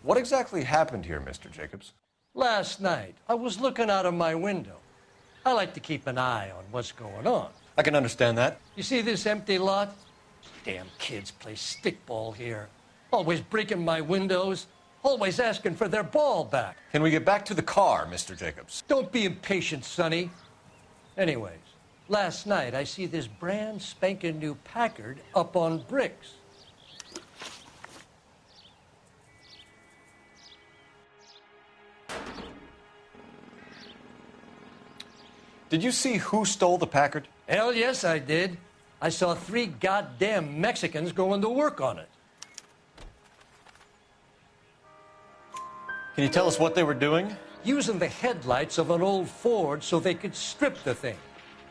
S22: What exactly happened here, Mr. Jacobs?
S13: Last night, I was looking out of my window. I like to keep an eye on what's going on.
S22: I can understand that.
S13: You see this empty lot? Damn kids play stickball here. Always breaking my windows. Always asking for their ball back.
S22: Can we get back to the car, Mr. Jacobs?
S13: Don't be impatient, Sonny. Anyways, last night I see this brand spanking new Packard up on bricks.
S22: Did you see who stole the Packard?
S13: Hell yes, I did. I saw 3 goddamn Mexicans going to work on it.
S22: Can you tell us what they were doing?
S13: Using the headlights of an old Ford so they could strip the thing.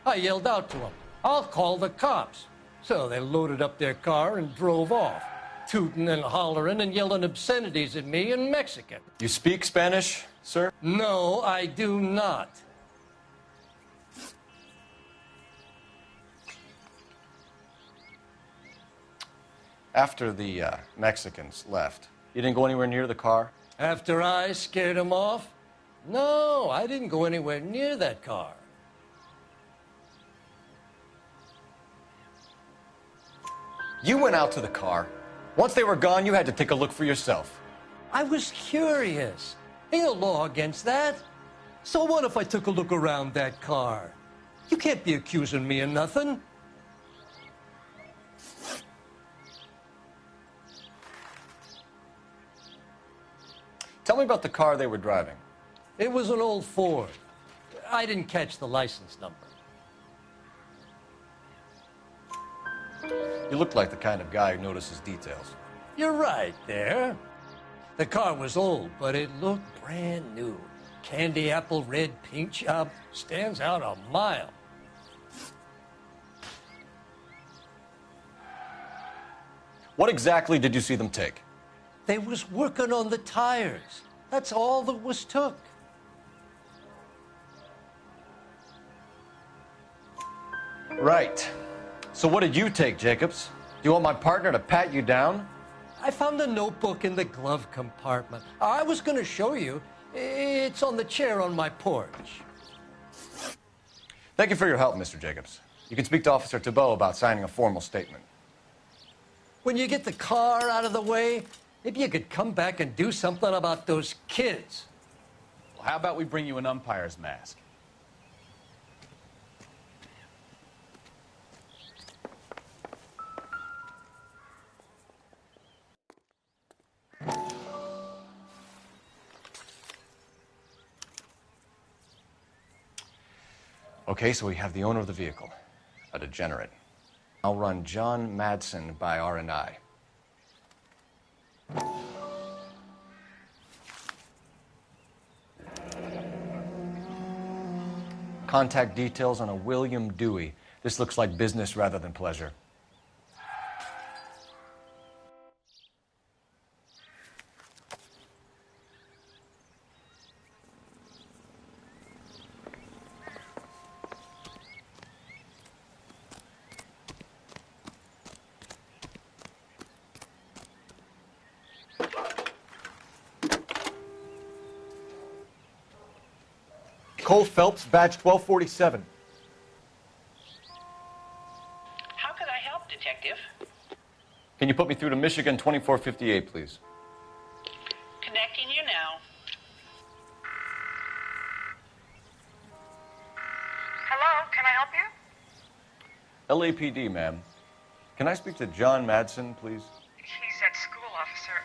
S13: I yelled out to them, "I'll call the cops." So they loaded up their car and drove off, tooting and hollering and yelling obscenities at me in Mexican.
S22: You speak Spanish, sir?
S13: No, I do not.
S22: After the Mexicans left, you didn't go anywhere near the car?
S13: After I scared them off? No, I didn't go anywhere near that car.
S22: You went out to the car. Once they were gone, you had to take a look for yourself.
S13: I was curious. Ain't no law against that. So what if I took a look around that car? You can't be accusing me of nothing.
S22: Tell me about the car they were driving.
S13: It was an old Ford. I didn't catch the license number.
S22: You look like the kind of guy who notices details.
S13: You're right there. The car was old, but it looked brand new. Candy apple red paint job stands out a mile.
S22: What exactly did you see them take?
S13: They was working on the tires. That's all that was took.
S22: Right. So what did you take, Jacobs? Do you want my partner to pat you down?
S13: I found a notebook in the glove compartment. I was going to show you. It's on the chair on my porch.
S22: Thank you for your help, Mr. Jacobs. You can speak to Officer Thibault about signing a formal statement.
S13: When you get the car out of the way, maybe you could come back and do something about those kids.
S3: Well, how about we bring you an umpire's mask?
S22: Okay, so we have the owner of the vehicle, a degenerate. I'll run John Madsen by R&I. Contact details on a William Dewey. This looks like business rather than pleasure.
S14: Cole Phelps, badge 1247.
S15: How could I help, Detective?
S22: Can you put me through to Michigan 2458, please?
S15: Connecting you now. Hello, can I help you?
S22: LAPD, ma'am. Can I speak to John Madsen, please?
S11: He's at school, officer.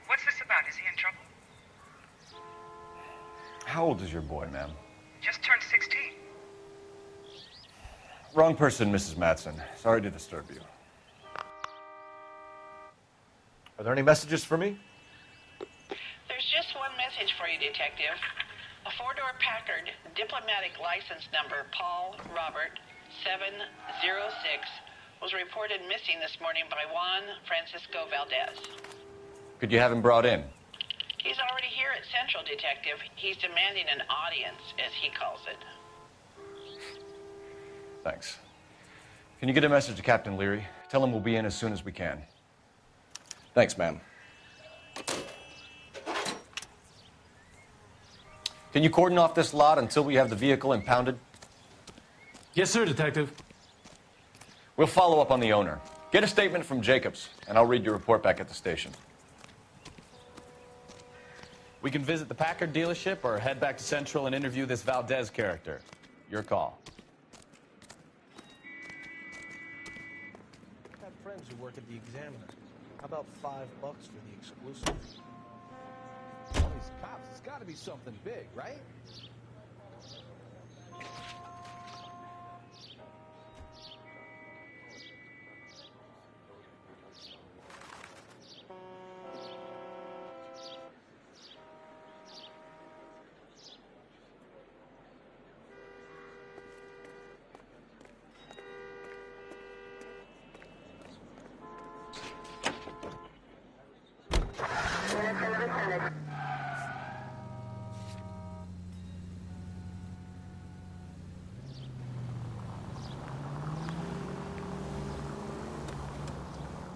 S11: What's this about? Is he in trouble?
S22: How old is your boy, ma'am?
S11: Just turned 16.
S22: Wrong person, Mrs. Madsen. Sorry to disturb you.
S14: Are there any messages for me?
S15: There's just one message for you, Detective. A four-door Packard, diplomatic license number Paul Robert 706, was reported missing this morning by Juan Francisco Valdez.
S22: Could you have him brought in?
S15: He's already here at Central, Detective. He's demanding an audience, as he calls it.
S22: Thanks. Can you get a message to Captain Leary? Tell him we'll be in as soon as we can. Thanks, ma'am. Can you cordon off this lot until we have the vehicle impounded?
S10: Yes, sir, Detective.
S22: We'll follow up on the owner. Get a statement from Jacobs, and I'll read your report back at the station.
S3: We can visit the Packard dealership or head back to Central and interview this Valdez character. Your call.
S23: I have friends who work at the Examiner. How about $5 for the exclusive?
S21: All these cops, it's got to be something big, right?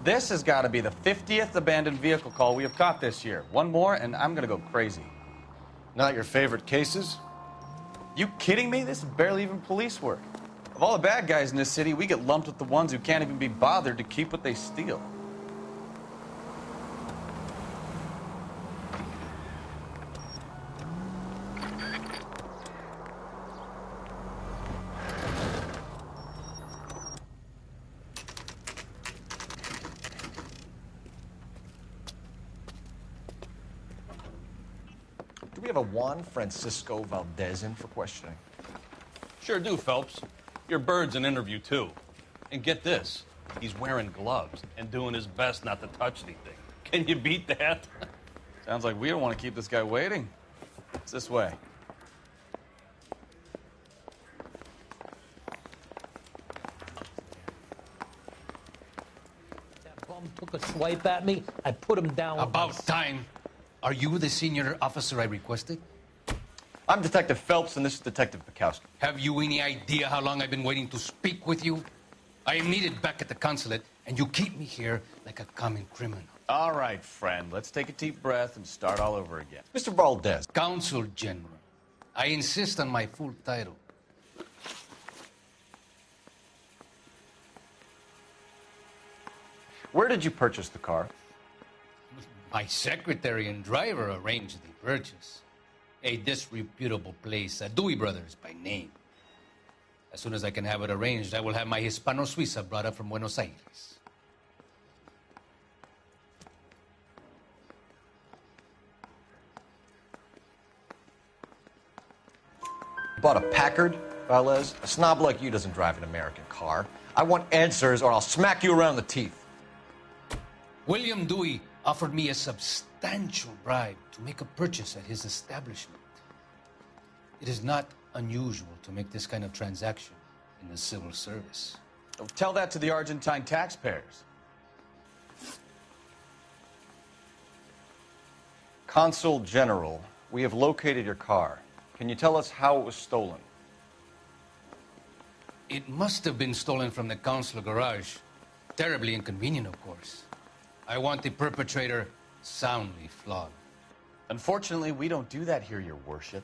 S3: This has got to be the 50th abandoned vehicle call we have caught this year. One more, and I'm going to go crazy.
S22: Not your favorite cases?
S3: You kidding me? This is barely even police work. Of all the bad guys in this city, we get lumped with the ones who can't even be bothered to keep what they steal.
S22: we have a Juan Francisco Valdez in for questioning?
S12: Sure do, Phelps. Your bird's an interview, too. And get this, he's wearing gloves and doing his best not to touch anything. Can you beat that?
S3: Sounds like we don't want to keep this guy waiting. It's this way.
S13: That bum took a swipe at me. I put him down.
S17: About time. Are you the senior officer I requested?
S22: I'm Detective Phelps, and this is Detective Bukowski.
S17: Have you any idea how long I've been waiting to speak with you? I am needed back at the consulate, and you keep me here like a common criminal.
S3: All right, friend. Let's take a deep breath and start all over again.
S22: Mr. Valdez.
S17: Consul General. I insist on my full title.
S22: Where did you purchase the car?
S17: My secretary and driver arranged the purchase. A disreputable place, Dewey Brothers by name. As soon as I can have it arranged, I will have my Hispano Suiza brought up from Buenos Aires.
S22: Bought a Packard, Valdez? A snob like you doesn't drive an American car. I want answers or I'll smack you around the teeth.
S17: William Dewey offered me a substantial bribe to make a purchase at his establishment. It is not unusual to make this kind of transaction in the civil service.
S3: Tell that to the Argentine taxpayers.
S22: Consul General, we have located your car. Can you tell us how it was stolen?
S17: It must have been stolen from the consular garage. Terribly inconvenient, of course. I want the perpetrator soundly flogged.
S3: Unfortunately, we don't do that here, Your Worship.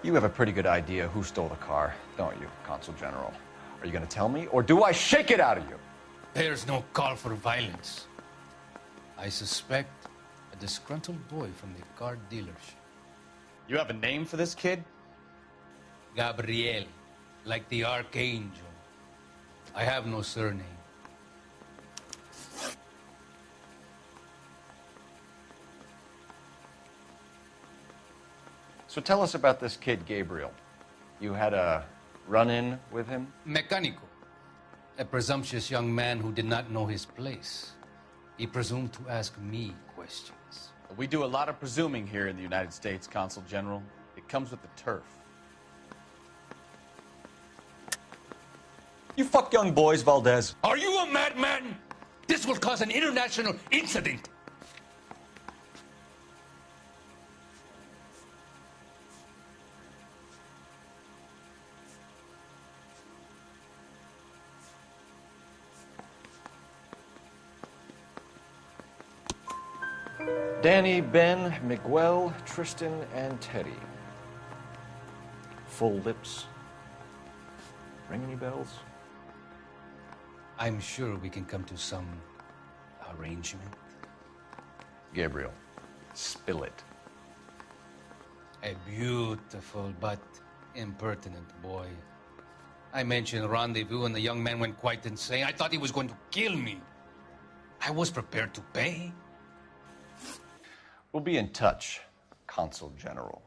S22: You have a pretty good idea who stole the car, don't you, Consul General? Are you going to tell me, or do I shake it out of you?
S17: There's no call for violence. I suspect a disgruntled boy from the car dealership.
S3: You have a name for this kid?
S17: Gabriel, like the archangel. I have no surname.
S22: So tell us about this kid, Gabriel. You had a run-in with him?
S17: Mecánico. A presumptuous young man who did not know his place. He presumed to ask me questions.
S3: We do a lot of presuming here in the United States, Consul General. It comes with the turf.
S22: You fuck young boys, Valdez.
S17: Are you a madman? This will cause an international incident.
S22: Danny, Ben, Miguel, Tristan, and Teddy. Full lips. Ring any bells?
S17: I'm sure we can come to some arrangement.
S22: Gabriel, spill it.
S17: A beautiful but impertinent boy. I mentioned rendezvous and the young man went quite insane. I thought he was going to kill me. I was prepared to pay.
S22: We'll be in touch, Consul General.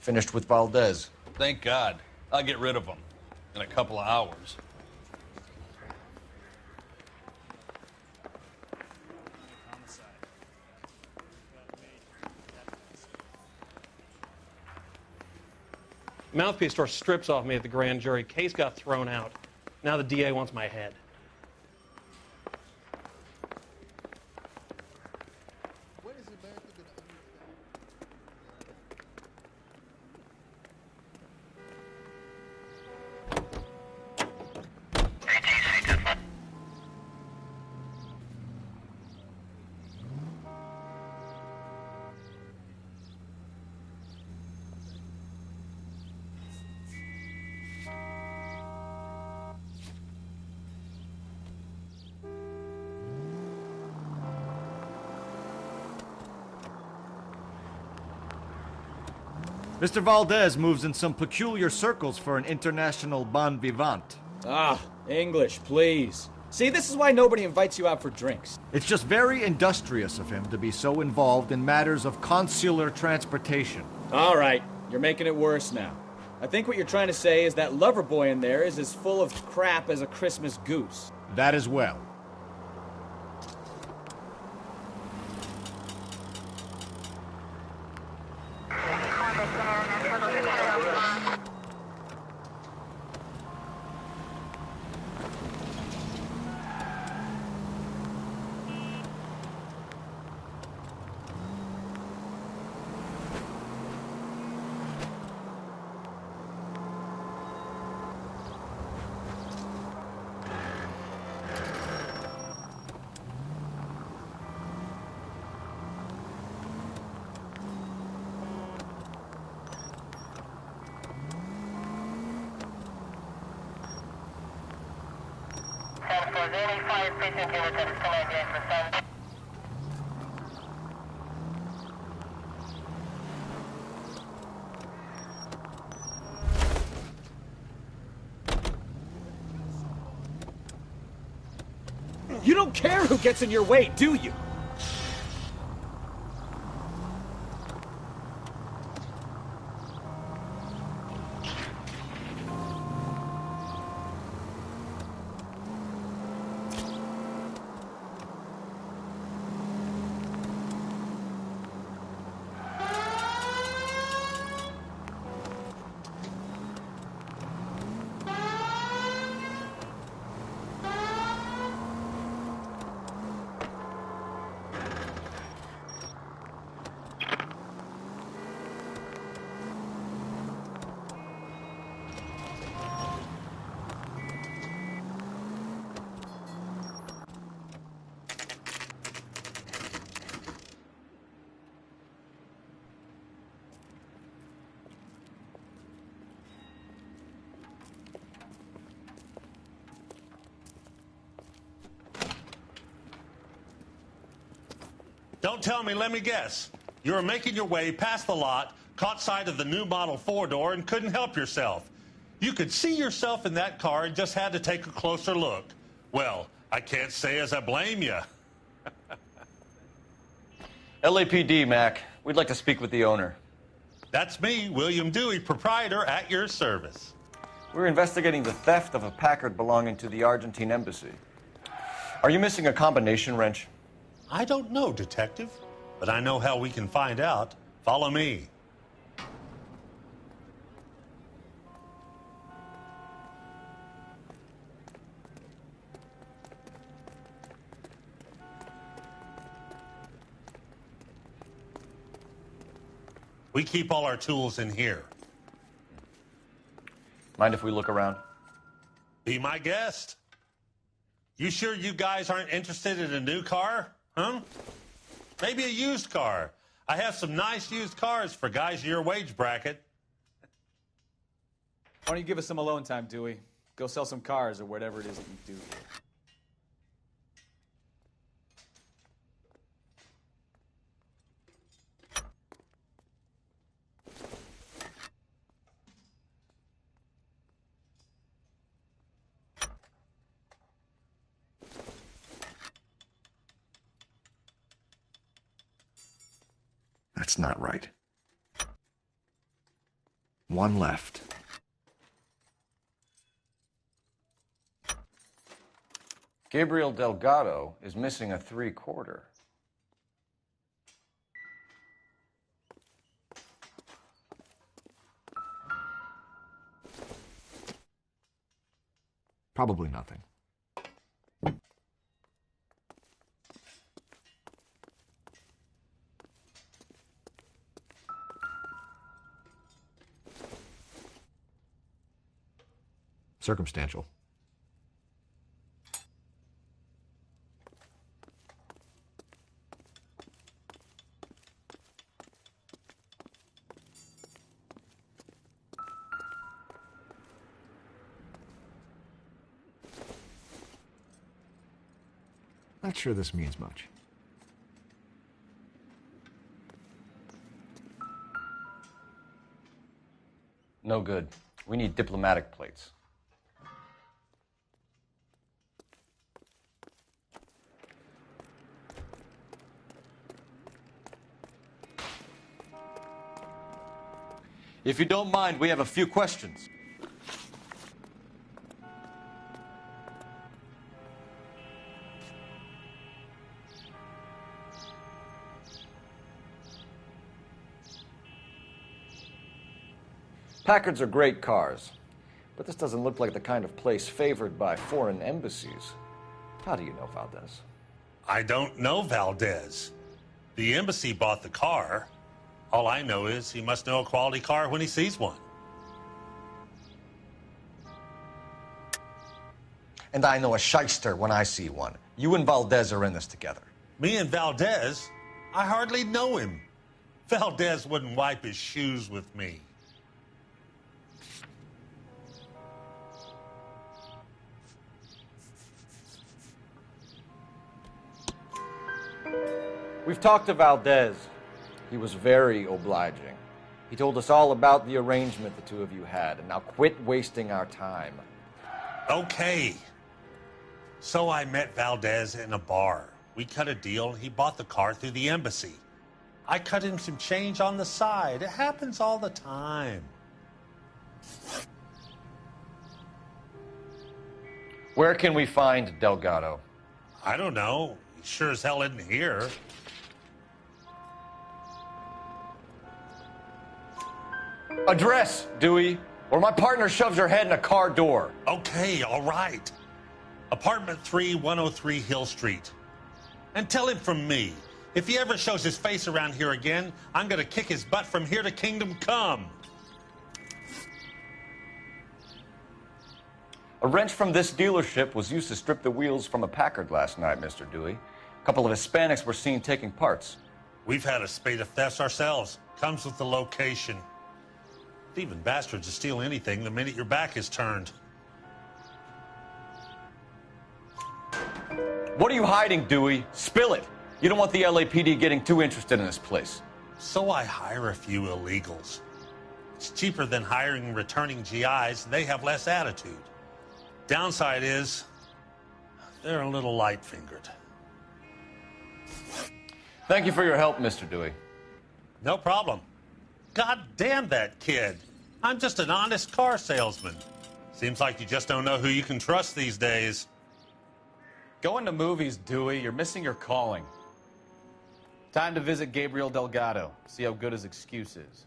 S22: Finished with Valdez.
S12: Thank God. I'll get rid of him in a couple of hours.
S6: Mouthpiece tore strips off me at the grand jury. Case got thrown out. Now the DA wants my head.
S14: Mr. Valdez moves in some peculiar circles for an international bon vivant.
S16: Ah, English, please. See, this is why nobody invites you out for drinks.
S14: It's just very industrious of him to be so involved in matters of consular transportation.
S16: All right, you're making it worse now. I think what you're trying to say is that lover boy in there is as full of crap as a Christmas goose.
S14: That as well.
S16: You don't care who gets in your way, do you?
S1: Don't tell me, let me guess. You were making your way past the lot, caught sight of the new model four-door, and couldn't help yourself. You could see yourself in that car and just had to take a closer look. Well, I can't say as I blame you.
S22: LAPD, Mac. We'd like to speak with the owner.
S1: That's me, William Dewey, proprietor, at your service.
S22: We're investigating the theft of a Packard belonging to the Argentine embassy. Are you missing a combination wrench?
S1: I don't know, Detective, but I know how we can find out. Follow me. We keep all our tools in here.
S22: Mind if we look around?
S1: Be my guest. You sure you guys aren't interested in a new car? Huh? Maybe a used car. I have some nice used cars for guys in your wage bracket.
S3: Why don't you give us some alone time, Dewey? Go sell some cars or whatever it is that you do.
S14: That's not right. One left.
S22: Gabriel Delgado is missing a 3/4.
S14: Probably nothing. Circumstantial. Not sure this means much.
S22: No good. We need diplomatic plates. If you don't mind, we have a few questions. Packards are great cars, but this doesn't look like the kind of place favored by foreign embassies. How do you know Valdez?
S1: I don't know Valdez. The embassy bought the car. All I know is he must know a quality car when he sees one.
S22: And I know a shyster when I see one. You and Valdez are in this together.
S1: Me and Valdez? I hardly know him. Valdez wouldn't wipe his shoes with me.
S22: We've talked to Valdez. He was very obliging. He told us all about the arrangement the two of you had, and now quit wasting our time.
S1: Okay. So I met Valdez in a bar. We cut a deal, and he bought the car through the embassy. I cut him some change on the side. It happens all the time.
S22: Where can we find Delgado?
S1: I don't know. He sure as hell isn't here.
S22: Address, Dewey, or my partner shoves her head in a car door.
S1: Okay, all right. Apartment 3, 103 Hill Street. And tell him from me, if he ever shows his face around here again, I'm gonna kick his butt from here to Kingdom Come.
S22: A wrench from this dealership was used to strip the wheels from a Packard last night, Mr. Dewey. A couple of Hispanics were seen taking parts.
S1: We've had a spate of thefts ourselves. Comes with the location. Thieving bastards to steal anything the minute your back is turned.
S22: What are you hiding, Dewey? Spill it. You don't want the LAPD getting too interested in this place.
S1: So I hire a few illegals. It's cheaper than hiring returning GIs. They have less attitude. Downside is, they're a little light-fingered.
S22: Thank you for your help, Mr. Dewey.
S1: No problem. God damn that kid. I'm just an honest car salesman. Seems like you just don't know who you can trust these days.
S3: Going to movies, Dewey. You're missing your calling. Time to visit Gabriel Delgado. See how good his excuse is.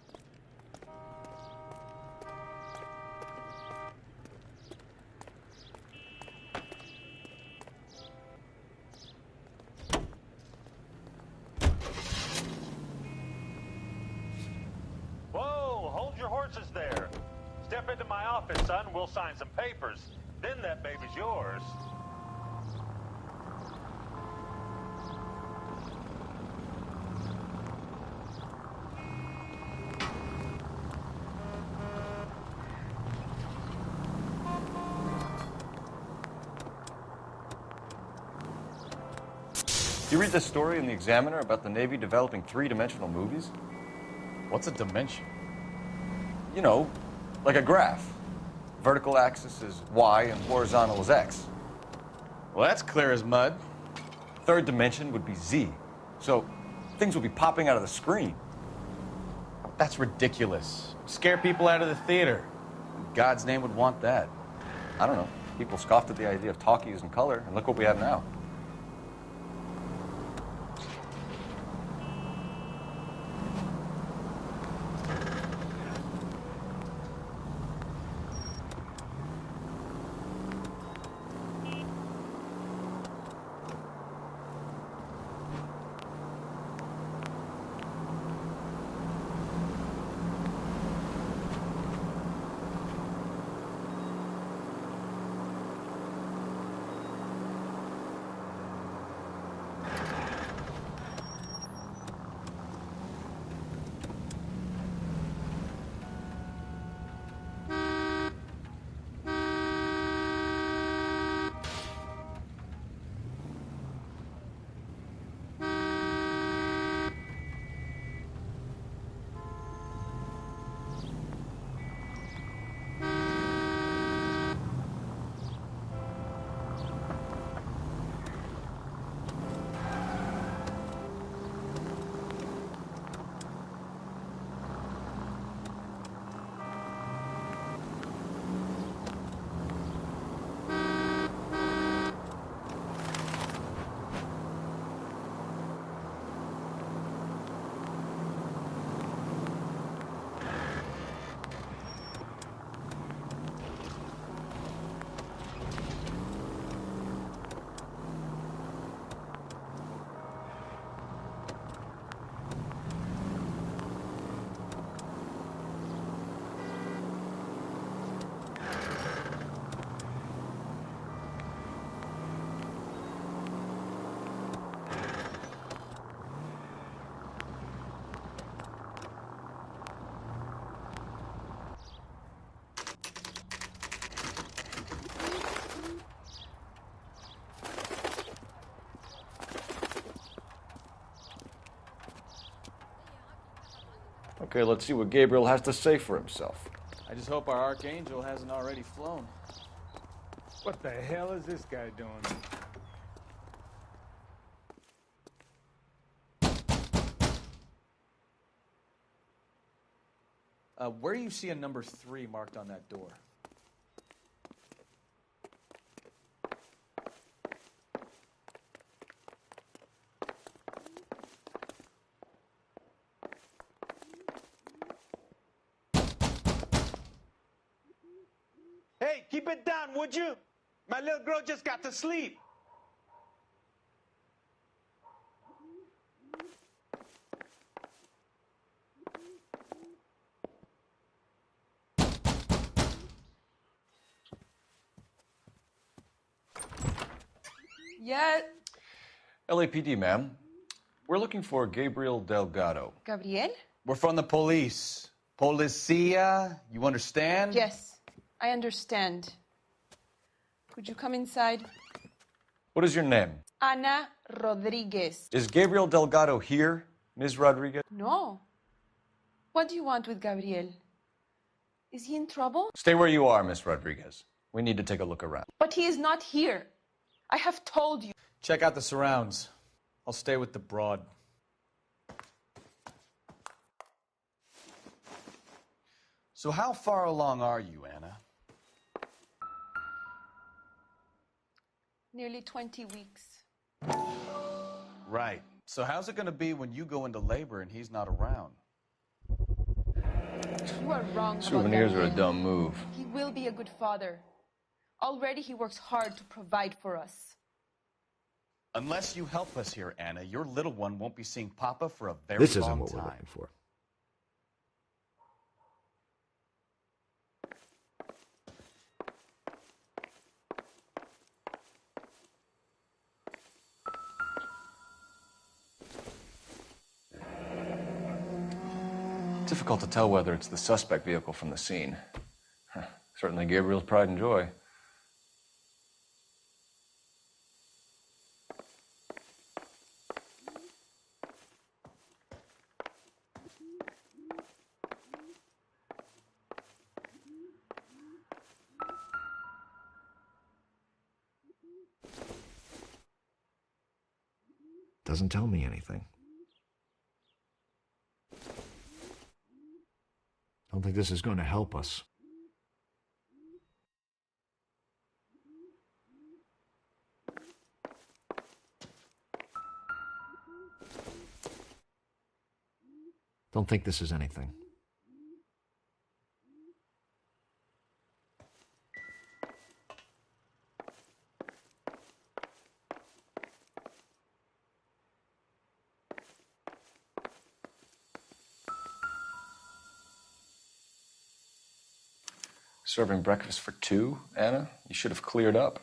S1: Whoa, hold your horses there. Step into my office, son. We'll sign some papers. Then that baby's yours.
S22: You read this story in the Examiner about the Navy developing three-dimensional movies?
S3: What's a dimension?
S22: You know, like a graph. Vertical axis is Y and horizontal is X.
S3: Well, that's clear as mud.
S22: Third dimension would be Z. So things would be popping out of the screen.
S3: That's ridiculous. Scare people out of the theater. In God's name would want that.
S22: I don't know. People scoffed at the idea of talkies in color, and look what we have now. Okay, let's see what Gabriel has to say for himself.
S16: I just hope our Archangel hasn't already flown.
S2: What the hell is this guy doing?
S16: Where do you see a number 3 marked on that door?
S18: Hey, keep it down, would you? My little girl just got to sleep.
S20: Yeah,
S22: LAPD, ma'am. We're looking for Gabriel Delgado.
S20: Gabriel?
S5: We're from the police. Policia, you understand?
S20: Yes, I understand. Could you come inside?
S22: What is your name?
S20: Ana Rodriguez.
S22: Is Gabriel Delgado here, Ms. Rodriguez?
S20: No. What do you want with Gabriel? Is he in trouble?
S22: Stay where you are, Ms. Rodriguez. We need to take a look around.
S20: But he is not here. I have told you.
S5: Check out the surrounds. I'll stay with the broad. So how far along are you, Anna?
S20: Nearly 20 weeks.
S5: Right. So how's it going to be when you go into labor and he's not around?
S20: You are wrong.
S22: Souvenirs are a
S20: about Gabriel.
S22: dumb move.
S20: He will be a good father. Already he works hard to provide for us.
S5: Unless you help us here, Anna, your little one won't be seeing Papa for a very
S22: This
S5: long
S22: isn't what
S5: time.
S22: we're looking for. Difficult to tell whether it's the suspect vehicle from the scene. Certainly Gabriel's pride and joy. Doesn't tell me anything. Don't think this is going to help us. Don't think this is anything. Serving breakfast for two, Anna? You should have cleared up.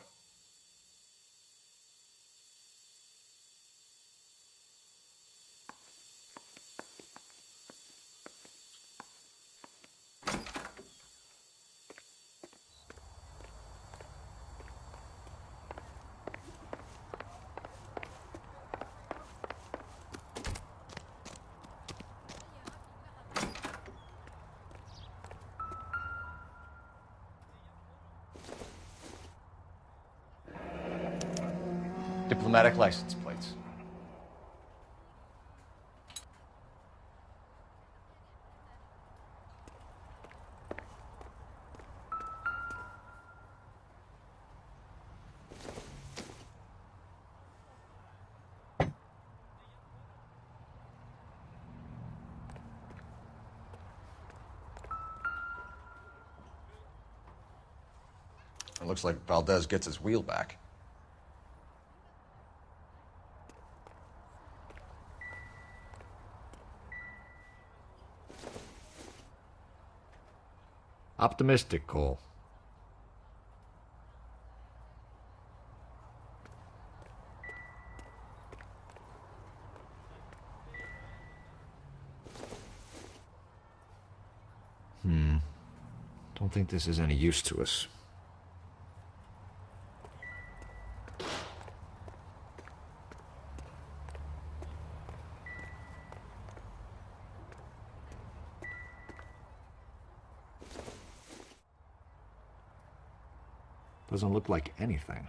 S22: Diplomatic license plates. It looks like Valdez gets his wheel back. Optimistic, Cole. Don't think this is any use to us.
S14: Doesn't look like anything.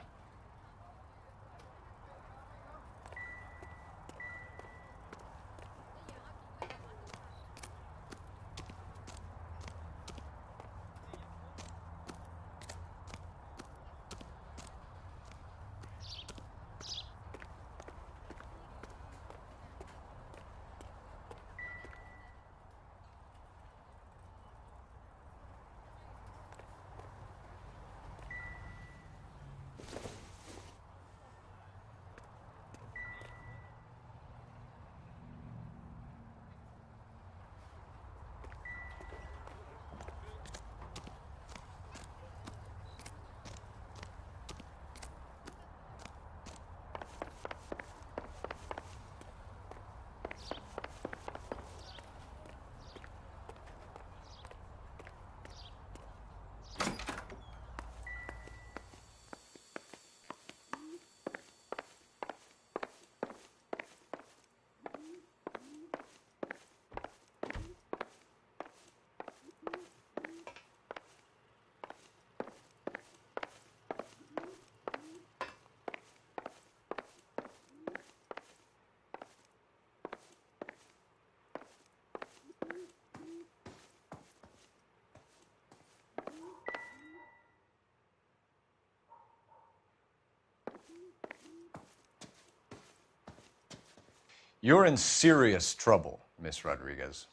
S14: You're in serious trouble, Miss Rodriguez.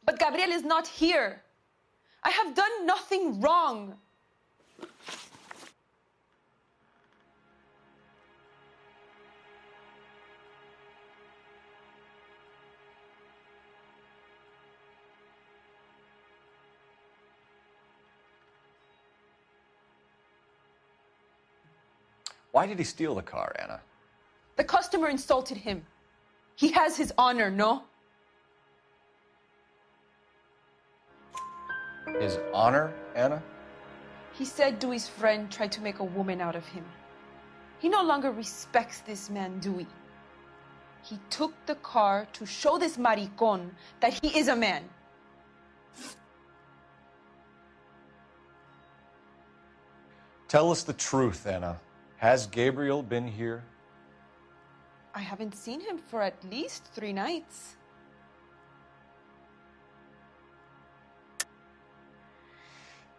S20: But Gabriel is not here. I have done nothing wrong.
S14: Why did he steal the car, Anna?
S20: The customer insulted him. He has his honor, no?
S14: His honor, Anna?
S20: He said Dewey's friend tried to make a woman out of him. He no longer respects this man, Dewey. He took the car to show this maricon that he is a man.
S14: Tell us the truth, Anna. Has Gabriel been here?
S20: I haven't seen him for at least 3 nights.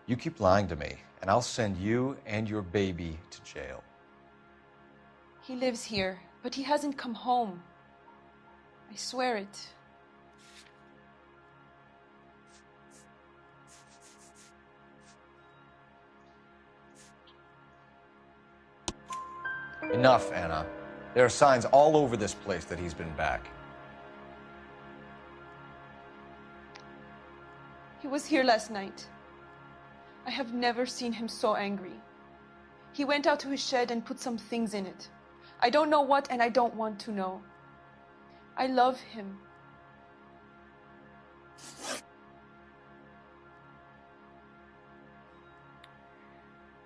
S14: You keep lying to me, and I'll send you and your baby to jail.
S20: He lives here, but he hasn't come home. I swear it.
S14: Enough, Anna. There are signs all over this place that he's been back.
S20: He was here last night. I have never seen him so angry. He went out to his shed and put some things in it. I don't know what, and I don't want to know. I love him.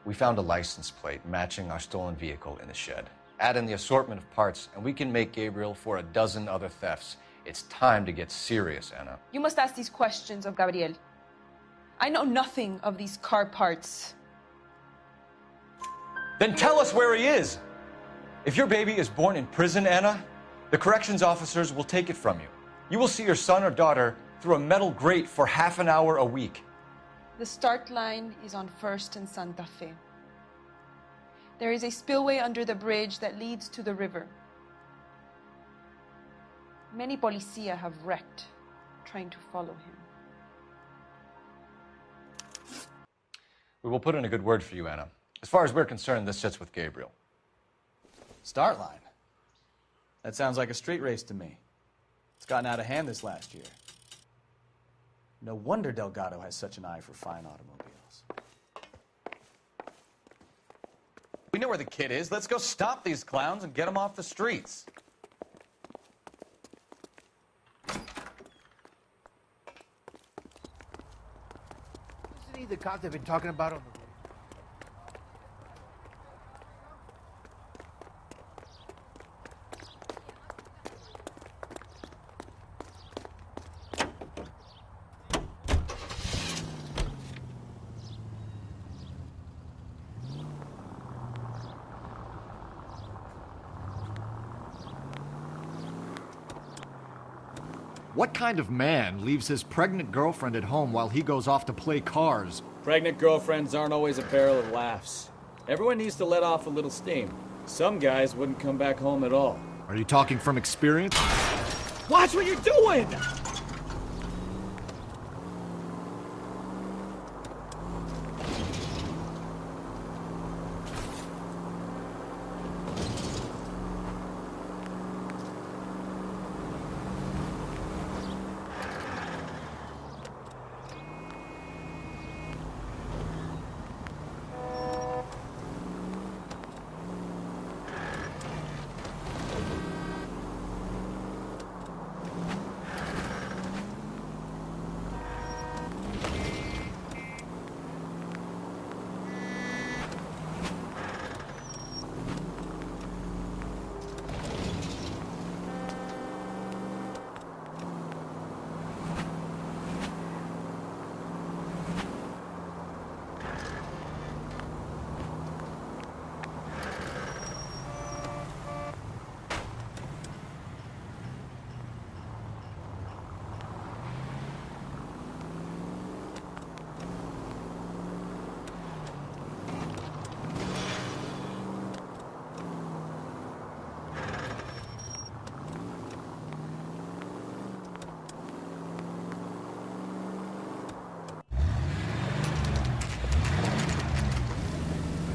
S14: We found a license plate matching our stolen vehicle in the shed. Add in the assortment of parts, and we can make Gabriel for a dozen other thefts. It's time to get serious, Anna.
S20: You must ask these questions of Gabriel. I know nothing of these car parts.
S14: Then tell us where he is! If your baby is born in prison, Anna, the corrections officers will take it from you. You will see your son or daughter through a metal grate for half an hour a week.
S20: The start line is on 1st and Santa Fe. There is a spillway under the bridge that leads to the river. Many policia have wrecked trying to follow him.
S14: We will put in a good word for you, Anna. As far as we're concerned, this sits with Gabriel.
S3: Start line? That sounds like a street race to me. It's gotten out of hand this last year. No wonder Delgado has such an eye for fine automobiles. We know where the kid is. Let's go stop these clowns and get them off the streets.
S23: Isn't he the cop they've been talking about on the road?
S4: What kind of man leaves his pregnant girlfriend at home while he goes off to play cars?
S16: Pregnant girlfriends aren't always a barrel of laughs. Everyone needs to let off a little steam. Some guys wouldn't come back home at all.
S4: Are you talking from experience?
S16: Watch what you're doing!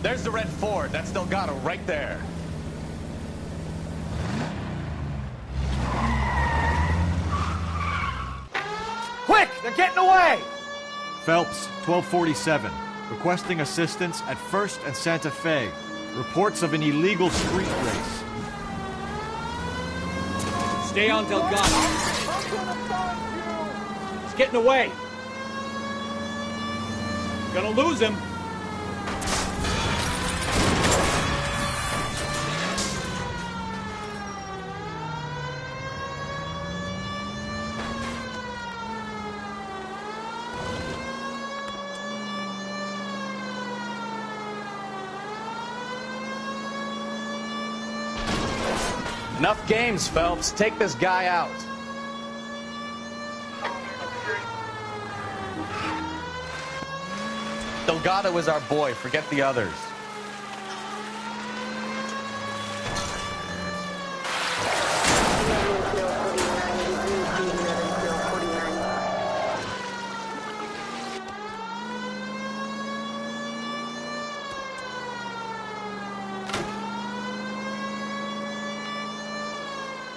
S7: There's the red Ford. That's Delgado right there.
S22: Quick! They're getting away!
S4: Phelps, 1247. Requesting assistance at 1st and Santa Fe. Reports of an illegal street race.
S16: Stay on Delgado. He's getting away. Gonna lose him.
S7: Enough games, Phelps. Take this guy out. Delgado is our boy. Forget the others.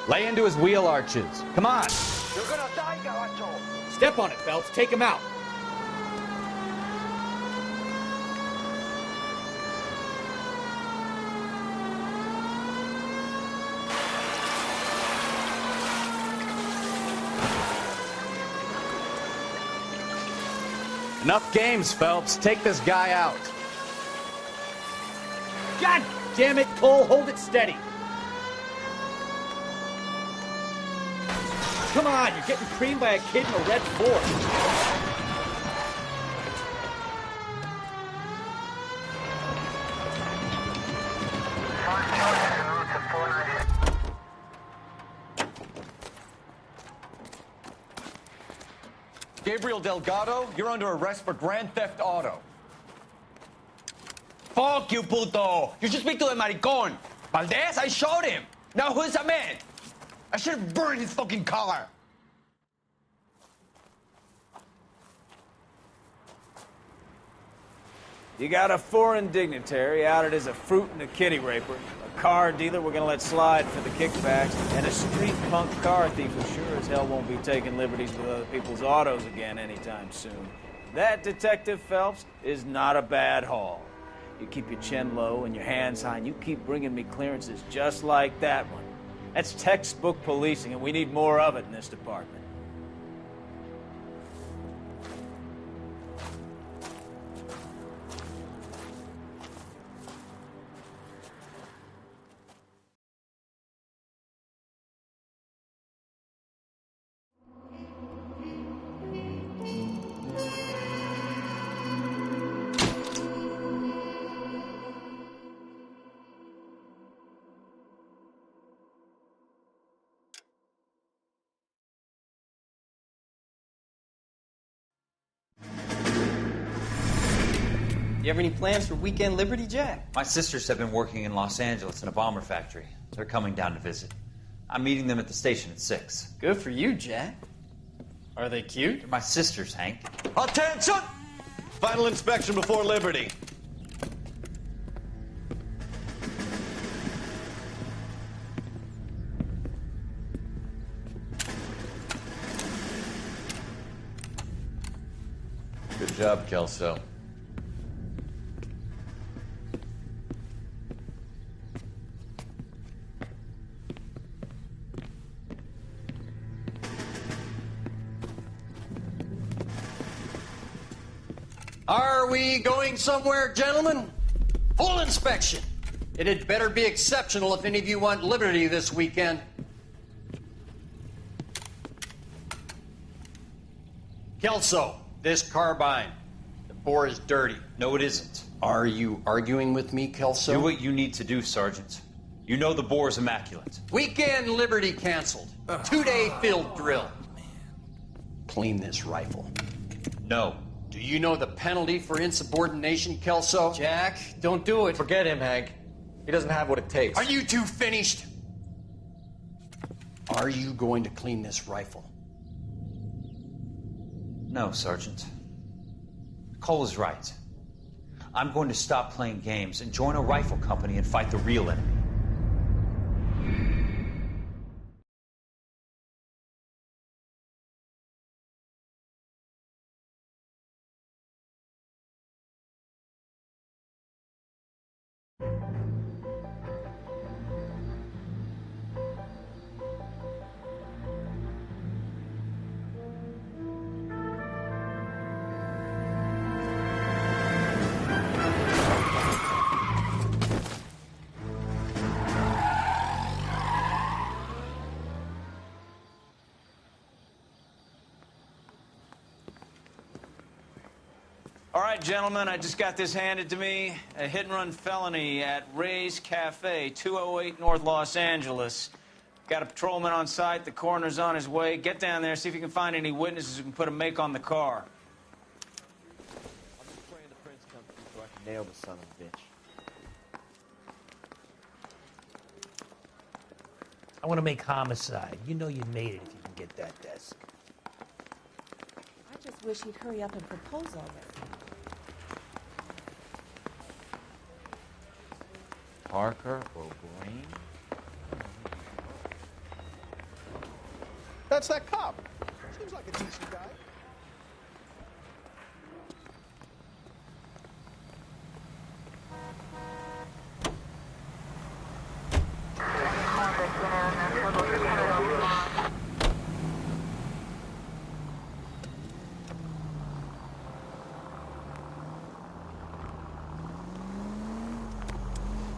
S7: Lay into his wheel arches. Come on.
S18: You're gonna die, Garacho.
S16: Step on it, Phelps. Take him out.
S7: Enough games, Phelps. Take this guy out.
S16: God damn it, Cole. Hold it steady. Come on, you're getting creamed by a kid in a red Ford.
S7: Gabriel Delgado, you're under arrest for grand theft auto. Fuck you, puto! You should speak to the maricón. Valdez, I showed him. Now who's the man? I should have burned his fucking car.
S5: You got a foreign dignitary outed as a fruit and a kitty raper, a car dealer we're gonna let slide for the kickbacks, and a street punk car thief who sure as hell won't be taking liberties with other people's autos again anytime soon. That, Detective Phelps, is not a bad haul. You keep your chin low and your hands high, and you keep bringing me clearances just like that one. That's textbook policing, and we need more of it in this department.
S8: You have any plans for Weekend Liberty, Jack?
S9: My sisters have been working in Los Angeles in a bomber factory. They're coming down to visit. I'm meeting them at the station at 6.
S8: Good for you, Jack. Are they cute?
S9: They're my sisters, Hank.
S19: Attention! Final inspection before Liberty.
S22: Good job, Kelso.
S13: Are we going somewhere, gentlemen? Full inspection. It had better be exceptional if any of you want liberty this weekend. Kelso, this carbine. The bore is dirty.
S9: No, it isn't.
S13: Are you arguing with me, Kelso?
S9: Do what you need to do, Sergeant. You know the bore is immaculate.
S13: Weekend liberty canceled. 2-day field drill. Clean this rifle.
S9: No.
S13: Do you know the penalty for insubordination, Kelso?
S8: Jack, don't do it.
S14: Forget him, Hank. He doesn't have what it takes.
S13: Are you two finished? Are you going to clean this rifle?
S9: No, Sergeant. Cole is right. I'm going to stop playing games and join a rifle company and fight the real enemy.
S5: All right, gentlemen, I just got this handed to me. A hit-and-run felony at Ray's Cafe, 208 North Los Angeles. Got a patrolman on site. The coroner's on his way. Get down there, see if you can find any witnesses who can put a make on the car.
S23: I'm just praying the prince comes through so I can nail the son of a bitch.
S24: I want to make homicide. You know you made it if you can get that desk.
S25: I just wish he'd hurry up and propose already.
S22: Parker O'Brien?
S18: That's that cop. Seems like a decent guy.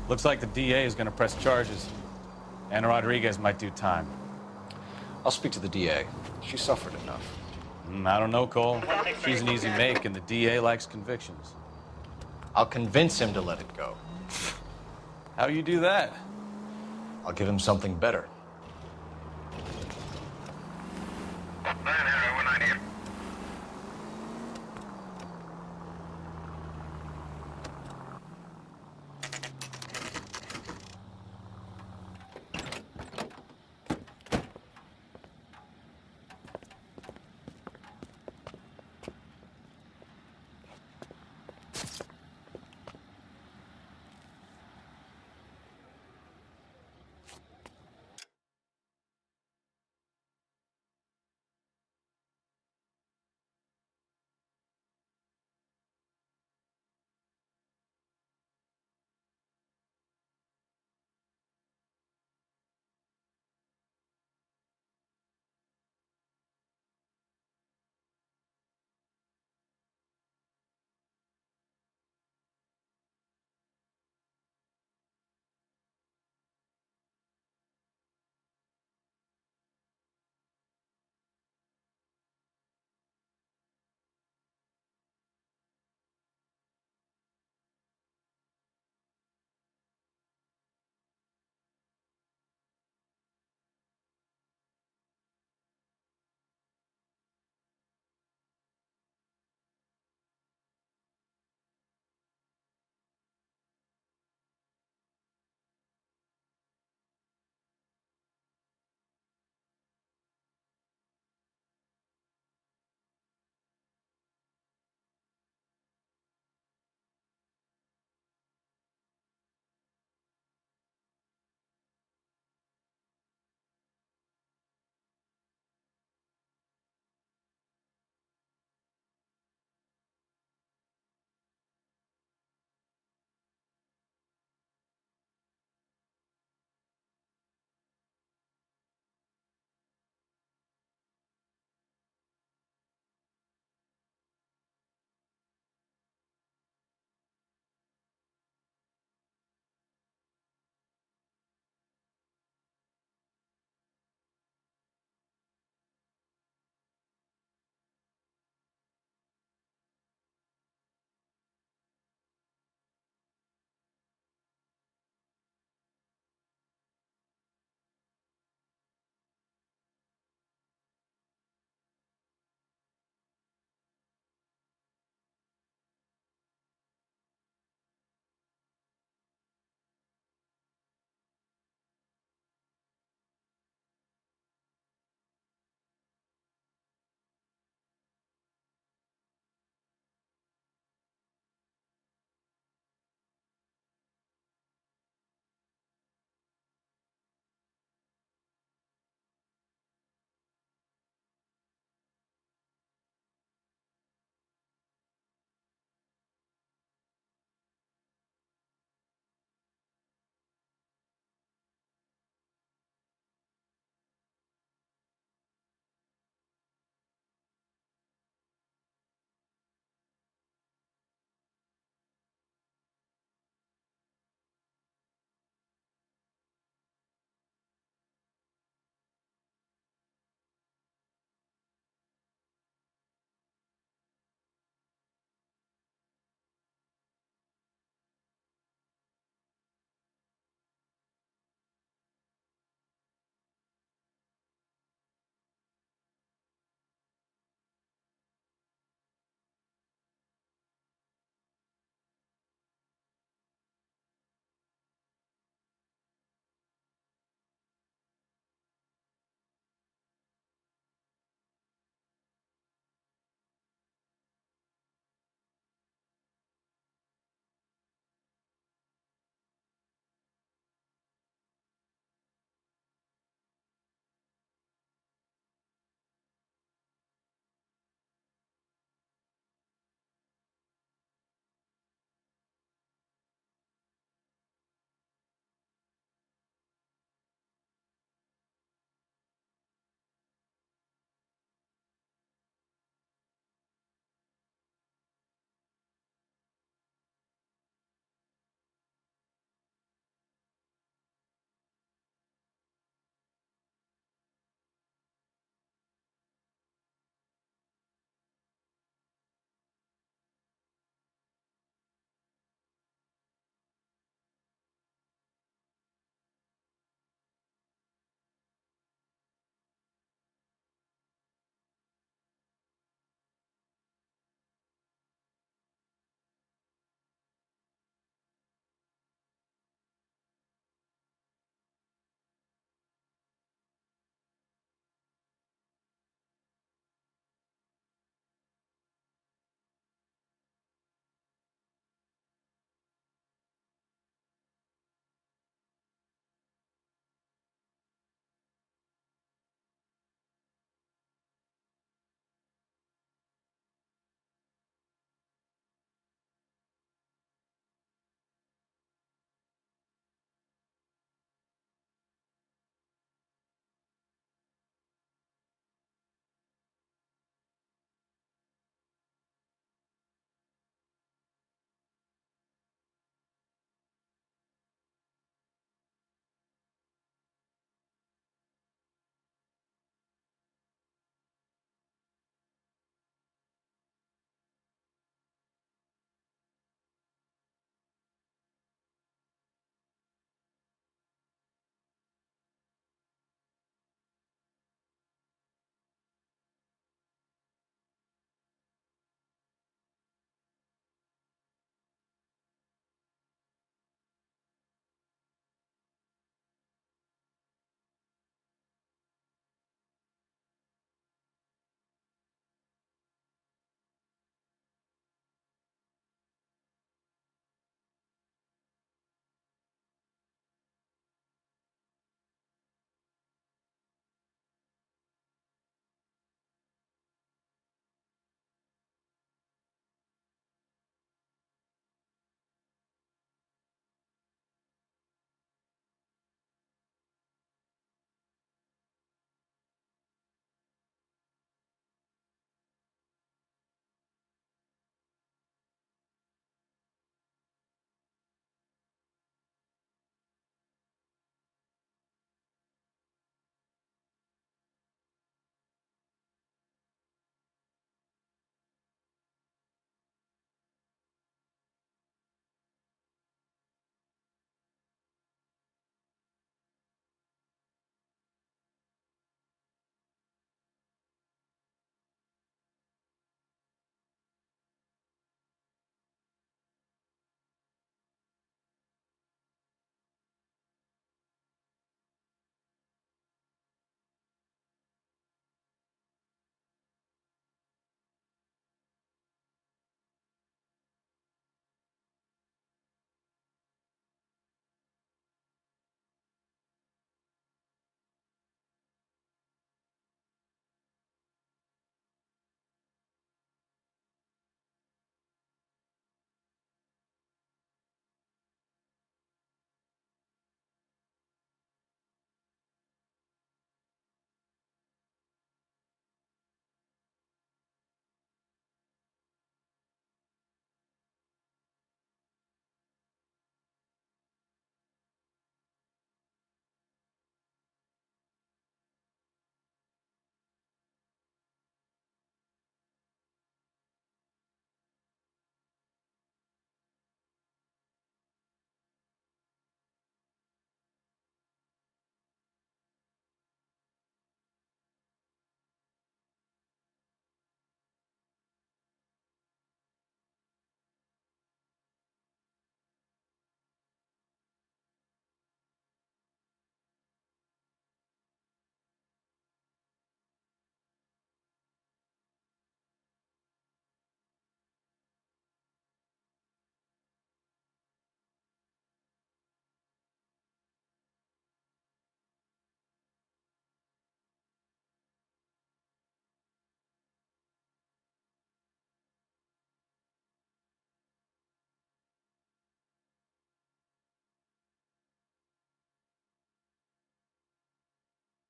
S3: Looks like the DA is going to press charges. Anna Rodriguez might do time.
S22: I'll speak to the DA. She suffered enough.
S3: I don't know, Cole. She's an easy make, and the DA likes convictions.
S22: I'll convince him to let it go.
S3: How you do that?
S22: I'll give him something better.